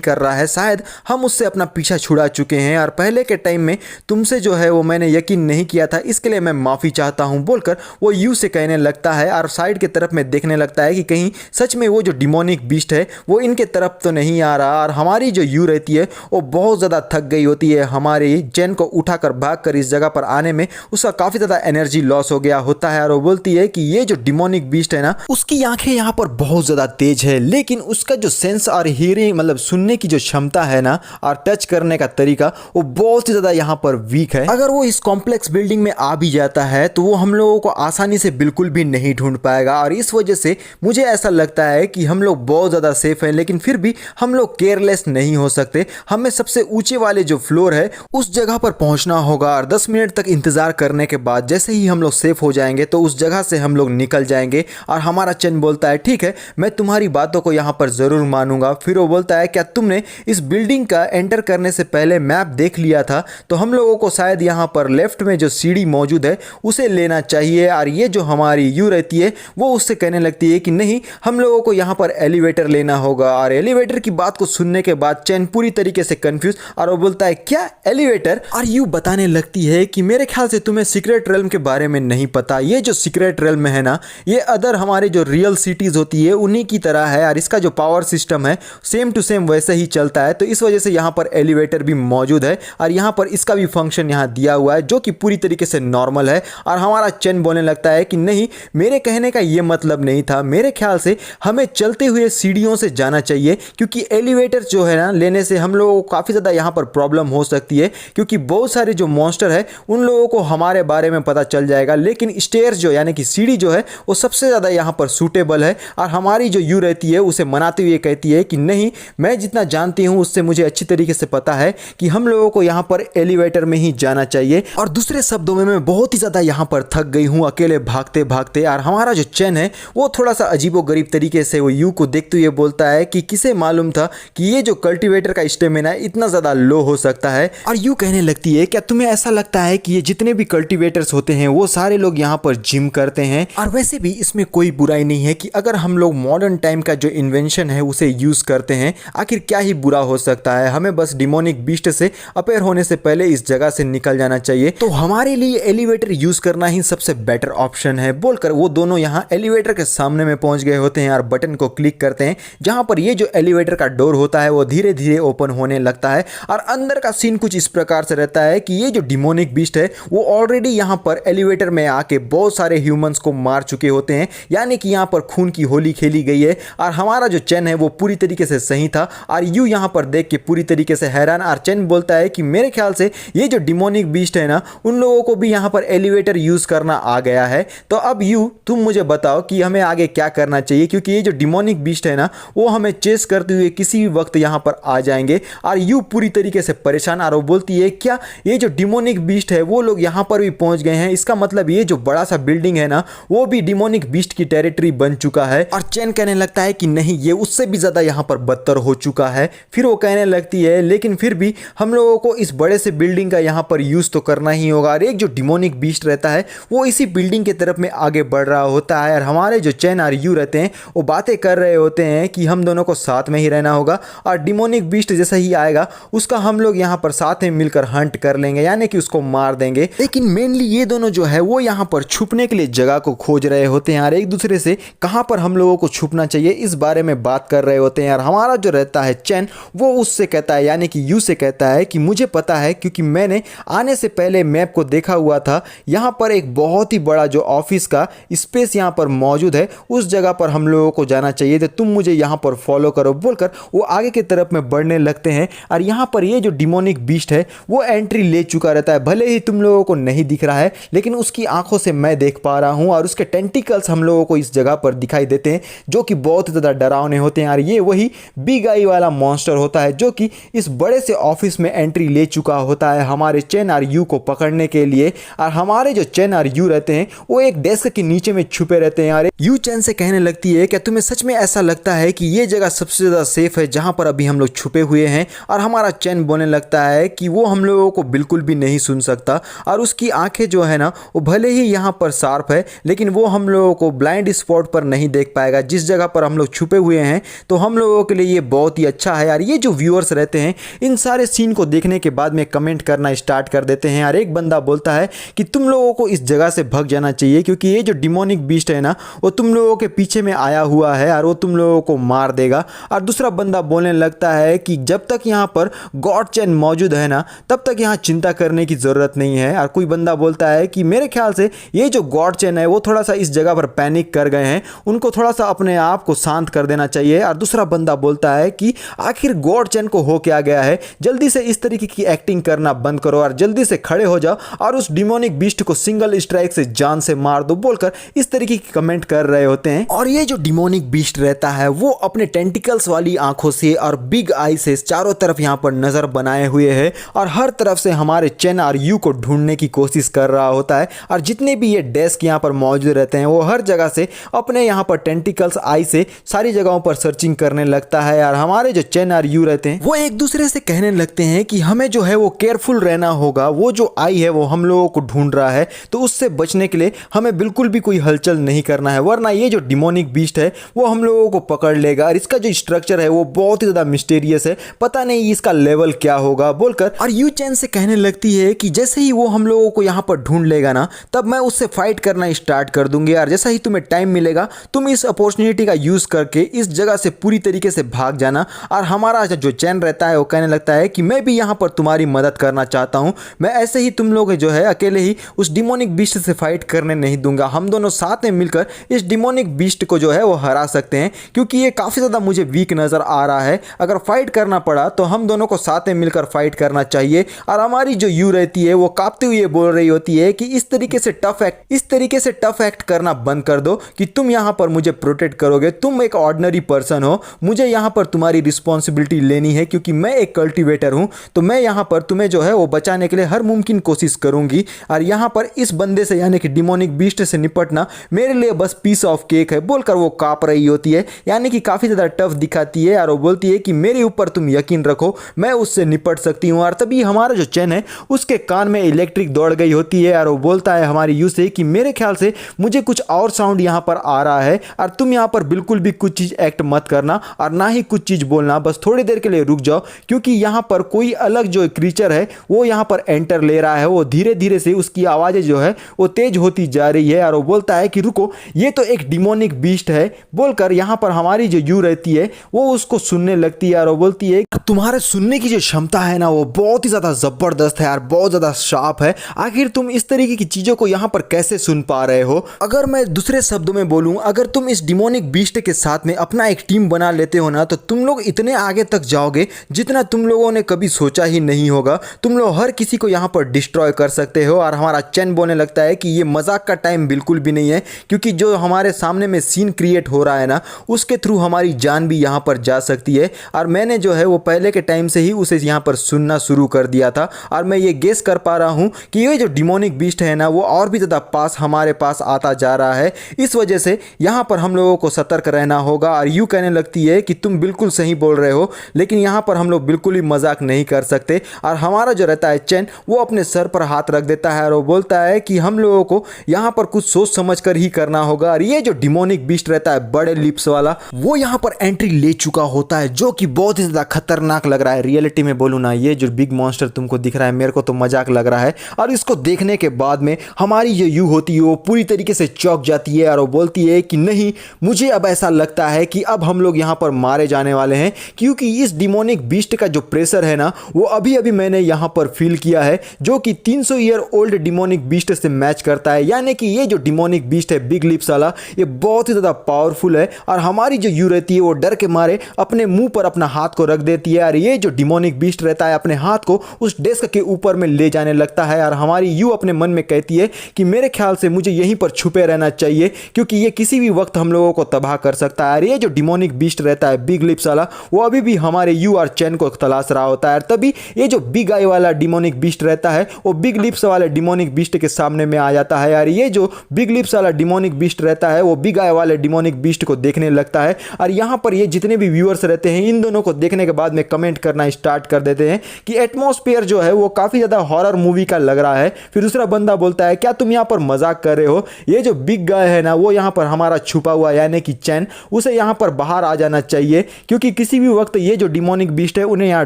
कर रहा है, शायद हम उससे अपना पीछा छुड़ा चुके हैं और पहले के टाइम में तुमसे जो है वो मैंने यकीन नहीं किया था, इसके लिए मैं माफ़ी चाहता हूं, बोलकर वो यू से कहने लगता है और साइड की तरफ में देखने लगता है कि कहीं सच में वो जो डिमोनिक बीस्ट है वो इनके तरफ तो नहीं आ रहा। और हमारी जो यू रहती है वो बहुत ज़्यादा थक गई होती है, हमारी चेन को उठाकर भागकर इस जगह पर आने में उसका काफ़ी ज़्यादा एनर्जी लॉस हो गया होता है और वो बोलती है कि ये जो डिमोनिक बीस्ट है ना उसकी आंखें यहाँ पर बहुत ज़्यादा तेज है, लेकिन उसका जो सेंस और हियरिंग मतलब सुनने की जो क्षमता है ना और टच करने का तरीका वो बहुत ही ज़्यादा यहाँ पर वीक है। अगर वो इस कॉम्प्लेक्स बिल्डिंग में आ भी जाता है तो वो हम लोगों को आसानी से बिल्कुल भी नहीं ढूंढ पाएगा और इस वजह से मुझे ऐसा लगता है कि हम लोग बहुत ज़्यादा सेफ हैं, लेकिन फिर भी हम लोग केयरलेस नहीं हो सकते। हमें सबसे ऊंचे वाले जो फ्लोर है उस जगह पर पहुंचना होगा और 10 मिनट तक इंतज़ार करने के बाद जैसे ही हम लोग सेफ हो जाएंगे तो उस जगह से हम लोग निकल जाएंगे। और हमारा चेन बोलता है ठीक है, मैं तुम्हारी बातों को यहाँ पर ज़रूर मानूंगा। फिर वो बोलता है क्या तुमने इस बिल्डिंग का एंटर करने से पहले मैप देख लिया था? तो हम लोगों को शायद यहाँ पर लेफ्ट में जो सीढ़ी मौजूद है उसे लेना चाहिए। और ये जो हमारी यू रहती है वो उससे कहने लगती है कि नहीं, हम लोगों को यहाँ पर एलिवेटर लेना होगा। और एलिवेटर की बात को सुनने के बाद चैन पूरी तरीके से कंफ्यूज और वो बोलता है क्या एलिवेटर? और यू बताने लगती है कि मेरे ख्याल से तुम्हें सीक्रेट रेल्म के बारे में नहीं पता, ये जो सीक्रेट रेल्म है ना ये अदर हमारे जो रियल सिटीज होती है उन्हीं की तरह है और इसका जो पावर सिस्टम है सेम टू सेम वैसे ही चलता है। तो इस वजह से यहाँ पर एलिवेटर भी मौजूद है और यहाँ पर इसका भी फंक्शन यहाँ दिया हुआ है जो कि पूरी तरीके से नॉर्मल है। और हमारा चेन बोलने लगता है कि नहीं, मेरे कहने का ये मतलब नहीं था, मेरे ख्याल से हमें चलते हुए सीढ़ियों से जाना चाहिए क्योंकि एलिवेटर जो है ना लेने से हम लोगों को काफ़ी ज़्यादा यहाँ पर प्रॉब्लम हो सकती है क्योंकि बहुत सारे जो मॉन्स्टर है उन लोगों को हमारे बारे में पता चल जाएगा। लेकिन स्टेयर्स जो यानी कि सीढ़ी जो है वो सबसे ज़्यादा यहाँ पर सूटेबल है। और हमारी जो यू रहती है उसे मनाते हुए कहती है कि नहीं, मैं जितना जानती हूँ उससे मुझे अच्छी तरीके से पता है कि हम लोगों को यहाँ पर एलिवेटर में ही जाना चाहिए। और दूसरे शब्दों में मैं बहुत ही ज़्यादा यहाँ पर थक गई हूँ अकेले भागते भागते। और हमारा जो चेन है वो थोड़ा सा अजीबोगरीब तरीके से वो यू को देखते हुए बोलता है कि किसे मालूम था कि ये जो कल्टीवेटर का स्टेमिना इतना ज़्यादा लो हो सकता है। और यू कहने लगती है क्या तुम्हें ऐसा लगता है कि ये जितने भी कल्टीवेटर्स होते हैं वो सारे लोग यहाँ पर जिम करते हैं? और वैसे भी इसमें कोई बुराई नहीं है कि अगर हम लोग मॉडर्न टाइम का जो इन्वेंशन है उसे यूज़ करते हैं, आखिर क्या ही बुरा हो सकता है। हमें बस डिमोनिक बीस्ट से अपेयर होने से पहले इस जगह से निकल जाना चाहिए। तो हमारे लिए एलिवेटर यूज़ करना ही सबसे बेटर ऑप्शन है, बोलकर वो दोनों यहाँ एलिवेटर के सामने में पहुंच गए होते हैं और बटन को क्लिक करते हैं जहां पर ये जो एलिवेटर का डोर होता है वो धीरे धीरे ओपन होने लगता है। और अंदर का सीन कुछ इस प्रकार से रहता है कि ये जो डिमोनिक बीस्ट है वो ऑलरेडी यहाँ पर एलिवेटर में आके बहुत सारे ह्यूमंस को मार चुके होते हैं, यानी कि यहाँ पर खून की होली खेली गई है। और हमारा जो चेन है वो पूरी तरीके से सही था और यू यहाँ पर देख के पूरी तरीके से हैरान। और चेन बोलता है कि मेरे ख्याल से ये जो डिमोनिक बीस्ट है ना उन लोगों को भी यहाँ पर एलिवेटर यूज़ करना आ गया है। तो अब यू तुम मुझे बताओ कि हमें आगे क्या करना चाहिए, क्योंकि ये जो डिमोनिक बीस्ट है ना वो हमें चेस करते हुए किसी भी वक्त यहाँ पर आ जाएंगे। और यू पूरी तरीके से परेशान और वो बोलती है क्या ये जो डिमोनिक बीस्ट है वो लोग यहाँ पर भी पहुँच गए हैं? इसका मतलब ये जो बड़ा सा बिल्डिंग है ना वो भी डिमोनिक बीस्ट की टेरिटरी बन चुका है। और चैन कहने लगता है कि नहीं, ये उससे भी ज़्यादा यहाँ पर बदतर हो चुका है। फिर वो कहने लगती है लेकिन फिर भी हम लोगों को इस बड़े से बिल्डिंग का यहाँ पर यूज़ तो करना ही होगा। और एक जो डिमोनिक बीस्ट रहता है वो इसी बिल्डिंग की तरफ में आगे बढ़ रहा होता है और हमारे जो चैन और यू रहते हैं वो बातें कर रहे होते हैं कि हम दोनों को साथ में ही रहना होगा और डिमोनिक बीस्ट जैसा ही आएगा उसका हम लोग यहाँ पर साथ में मिलकर हंट कर लेंगे, यानी कि उसको मार देंगे। लेकिन मेनली ये दोनों जो है वो यहाँ पर छुपने के लिए जगह को खोज रहे होते हैं और एक दूसरे से कहाँ पर हम लोगों को छुपना चाहिए इस बारे में बात कर रहे होते हैं। और हमारा जो रहता है चैन वो उससे कहता है, यानी कि यू से कहता है कि मुझे पता है क्योंकि मैंने आने से पहले मैप को देखा हुआ था, यहाँ पर एक बहुत ही बड़ा जो ऑफिस का स्पेस यहाँ पर मौजूद है, उस जगह पर हम लोगों को जाना चाहिए, तो तुम मुझे यहाँ पर फॉलो करो, बोलकर वो आगे की तरफ में बढ़ने लगते हैं। और यहाँ पर ये जो डिमोनिक बीस्ट है वो एंट्री ले चुका रहता है, भले ही तुम लोगों को नहीं दिख रहा है लेकिन उसकी आंखों से मैं देख पा रहा हूँ और उसके टेंटिकल्स हम लोगों को इस जगह पर दिखाई देते हैं, जो कि बहुत ही ज़्यादा डरावने होते हैं यार। ये वही बिग आई वाला मॉन्स्टर होता है जो कि इस बड़े से ऑफिस में एंट्री ले चुका होता है हमारे चेन और यू को पकड़ने के लिए। और हमारे जो चेन और यू रहते हैं वो एक डेस्क के नीचे में छुपे रहते हैं यार। यू चेन से कहने लगती है क्या तुम्हें सच में ऐसा लगता है कि ये जगह सबसे ज़्यादा सेफ है जहाँ पर अभी हम लोग छुपे हुए हैं? और हमारा चेन बोलने लगता है कि वो हम लोगों को बिल्कुल भी नहीं सुन सकता और उसकी आंखें जो है ना वो भले ही यहाँ पर शार्प है लेकिन वो हम लोगों को ब्लाइंड स्पॉट पर नहीं देख पाएगा जिस जगह पर हम लोग छुपे हुए हैं। तो हम लोगों के लिए ये बहुत ही अच्छा है यार। ये जो व्यूअर्स रहते हैं इन सारे सीन को देखने के बाद में कमेंट करना स्टार्ट कर देते हैं यार। एक बंदा बोलता है कि तुम लोगों को इस जगह से भाग जाना चाहिए क्योंकि ये जो डिमोनिक बीस्ट है ना वो तुम लोगों के पीछे में आया हुआ है और वो तुम लोगों को मार देगा। और दूसरा बंदा बोलने लगता है कि जब तक यहाँ पर गॉड चेन मौजूद है ना तब तक यहाँ चिंता करने की ज़रूरत नहीं है। और कोई बंदा बोलता है कि मेरे ख्याल से ये जो गॉड चेन है वो थोड़ा सा इस जगह पर पैनिक कर गए हैं, उनको थोड़ा सा अपने आप को शांत कर देना चाहिए। और दूसरा बंदा बोलता है कि आखिर गॉड चेन को हो क्या गया है, जल्दी से इस तरीके की एक्टिंग करना बंद करो और जल्दी से खड़े हो जाओ और उस डिमोनिक बीस्ट को सिंगल स्ट्राइक से जान से मार दो, बोलकर इस तरीके की कमेंट कर रहे होते हैं। और ये जो डिमोनिक बीस्ट रहता है वो अपने टेंटिकल्स वाली आंखों से और बिग आई से चारों तरफ यहाँ पर नजर बनाए हुए है और हर तरफ से हमारे चेन और यू को ढूंढने की कोशिश कर रहा होता है। और जितने भी ये डेस्क यहाँ पर मौजूद रहते हैं वो हर जगह से अपने यहाँ पर टेंटिकल्स आई से सारी जगहों पर सर्चिंग करने लगता है। और हमारे जो चेन और यू रहते हैं वो एक दूसरे से कहने लगते हैं कि हमें जो है वो केयरफुल रहना होगा, वो जो आई है वो हम लोगों को ढूंढ रहा है तो उससे बचने के लिए हमें बिल्कुल भी कोई हलचल नहीं करना है वरना ये जो डिमोनिक बीस्ट है वो हम लोगों को पकड़ लेगा। और इसका जो स्ट्रक्चर है वो बहुत ही ज़्यादा मिस्टीरियस है, पता नहीं इसका लेवल क्या होगा, बोलकर और यू चैन से कहने लगती है कि जैसे ही वो हम लोगों को यहाँ पर ढूंढ लेगा ना तब मैं उससे फाइट करना स्टार्ट कर दूंगी। और जैसा ही तुम्हें टाइम मिलेगा तुम इस अपॉर्चुनिटी का यूज़ करके इस जगह से पूरी तरीके से भाग जाना। और हमारा जो चैन रहता है वो कहने लगता है कि मैं भी यहाँ पर तुम्हारी मदद करना चाहता हूँ, मैं ऐसे ही तुम लोग जो है अकेले ही उस डिमोनिक बीस्ट से फाइट करने नहीं दूंगा, हम दोनों साथ में मिलकर इस डिमोनिक बीस्ट को जो है वो हरा सकते हैं क्योंकि ये काफ़ी ज़्यादा मुझे वीक नज़र आ रहा है। अगर फाइट करना पड़ा तो हम दोनों को साथ में मिलकर फाइट करना चाहिए। और हमारी जो यू रहती है वो कांपते हुए बोल रही होती है कि इस तरीके से टफ एक्ट करना बंद कर दो कि तुम यहाँ पर मुझे प्रोटेक्ट करोगे, तुम एक ऑर्डिनरी पर्सन हो, मुझे यहाँ पर तुम्हारी रिस्पॉन्सिबिलिटी लेनी है क्योंकि मैं एक कल्टिवेटर हूँ, तो मैं यहाँ पर तुम्हें जो है वो बचाने के लिए हर मुमकिन कोशिश करूँगी। और यहाँ पर इस बंदे से यानी कि डिमोनिक बीस्ट से निपटना मेरे लिए बस पीस ऑफ केक है, बोलकर वो काँप रही होती है यानी कि काफ़ी ज़्यादा टफ दिखाती है। और वो बोलती है कि मेरे ऊपर तुम यकीन रखो, मैं उससे निपट सकती हूँ। और तभी हमारा जो चैन है उसके कान में इलेक्ट्रिक दौड़ गई होती है और वो बोलता है हमारी यू से कि मेरे ख्याल से मुझे कुछ और साउंड यहाँ पर आ रहा है और तुम यहाँ पर बिल्कुल भी कुछ चीज़ एक्ट मत करना और ना ही कुछ चीज़ बोलना, बस थोड़ी देर के लिए रुक जाओ क्योंकि यहाँ पर कोई अलग जो क्रीचर है वो यहाँ पर एंटर ले रहा है, वो धीरे धीरे से उसकी आवाज़ें जो है वो तेज होती जा रही है। और वो बोलता है कि रुको, ये तो एक डिमोनिक बीस्ट है, बोलकर यहाँ पर हमारी जो यू रहती है वो उसको सुनने लगती है और वो बोलती है तुम्हारे सुनने की जो क्षमता है ना वो बहुत ही ज़्यादा ज़बरदस्त है यार, बहुत ज़्यादा शार्प है, आखिर तुम इस तरीके की चीज़ों को यहाँ पर कैसे सुन पा रहे हो। अगर मैं दूसरे शब्दों में बोलूँ, अगर तुम इस डिमोनिक बीस्ट के साथ में अपना एक टीम बना लेते हो ना तो तुम लोग इतने आगे तक जाओगे जितना तुम लोगों ने कभी सोचा ही नहीं होगा, तुम लोग हर किसी को यहाँ पर डिस्ट्रॉय कर सकते हो। और हमारा चैन बोलने लगता है कि ये मजाक का टाइम बिल्कुल भी नहीं है क्योंकि जो हमारे सामने में सीन क्रिएट हो रहा है ना उसके थ्रू हमारी जान भी यहाँ पर जा सकती है। और मैंने जो है वो पहले के टाइम से ही उसे यहाँ पर सुनना शुरू कर दिया था और मैं ये गेस कर पा रहा हूँ कि ये जो डिमोनिक बीस्ट है ना वो और भी ज़्यादा पास हमारे पास आता जा रहा है, इस वजह से यहाँ पर हम लोगों को सतर्क रहना होगा। और यूँ कहने लगती है कि तुम बिल्कुल सही बोल रहे हो लेकिन यहाँ पर हम लोग बिल्कुल ही मजाक नहीं कर सकते। और हमारा जो रहता है चैन वो अपने सर पर हाथ रख देता है और वो बोलता है कि हम लोगों को यहाँ पर कुछ सोच समझ कर ही करना होगा। और ये जो डिमोनिक बीस्ट रहता है बड़े लिप्स वाला वो यहाँ पर एंट्री ले चुका होता है जो कि बहुत ही ज़्यादा खतरनाक लग रहा है। रियलिटी में बोलूँ ना, ये जो बिग मॉन्स्टर तुमको दिख रहा है मेरे को तो मजाक लग रहा है। और इसको देखने के बाद में हमारी जो यू होती है वो पूरी तरीके से चौंक जाती है और वो बोलती है कि नहीं, मुझे अब ऐसा लगता है कि अब हम लोग यहाँ पर मारे जाने वाले हैं क्योंकि इस डिमोनिक बीस्ट का जो प्रेशर है ना वो अभी अभी मैंने यहाँ पर फील किया है जो कि 300 ईयर ओल्ड डिमोनिक बीस्ट से मैच करता है। यानी कि ये जो डिमोनिक बीस्ट है बिग लिप्स वाला ये बहुत ही ज़्यादा पावरफुल है। और हमारी जो यू रहती है वो डर के मारे अपने मुंह पर अपना हाथ को रख देती है और ये जो डिमोनिक बीस्ट रहता है अपने हाथ को उस डेस्क के ऊपर में ले जाने लगता है। और हमारी यू अपने मन में कहती है कि मेरे ख्याल से मुझे यहीं पर छुपे रहना चाहिए क्योंकि ये किसी भी वक्त हम लोगों लोगों को तबाह कर सकता है। और ये जो डिमोनिक बीस्ट रहता है बिग लिप्स वाला, वो अभी भी हमारे यू और चैन को तलाश रहा होता है। तभी ये जो बिग आई वाला डिमोनिक बीस्ट रहता है वो बिग लिप्स वाले डिमोनिक बीस्ट के सामने में आ जाता है। और ये जो बिग लिप्स वाला डिमोनिक बीस्ट रहता है वो बिग आई वाले डिमोनिक बीस्ट को देखने लगता है। और यहाँ पर ये जितने भी व्यूअर्स रहते हैं इन दोनों को देखने के बाद में कमेंट करना स्टार्ट कर देते हैं कि एटमॉस्फेयर जो है वो काफी ज्यादा हॉरर मूवी का लग रहा है। फिर दूसरा बंदा बोलता है क्या तुम यहाँ पर मजाक कर रहे हो, ये जो बिग गाय है ना वो यहाँ पर हमारा छुपा हुआ यानी कि चैन, उसे यहाँ पर बाहर आ जाना चाहिए क्योंकि किसी भी वक्त ये जो डिमोनिक बीस्ट है उन्हें यहाँ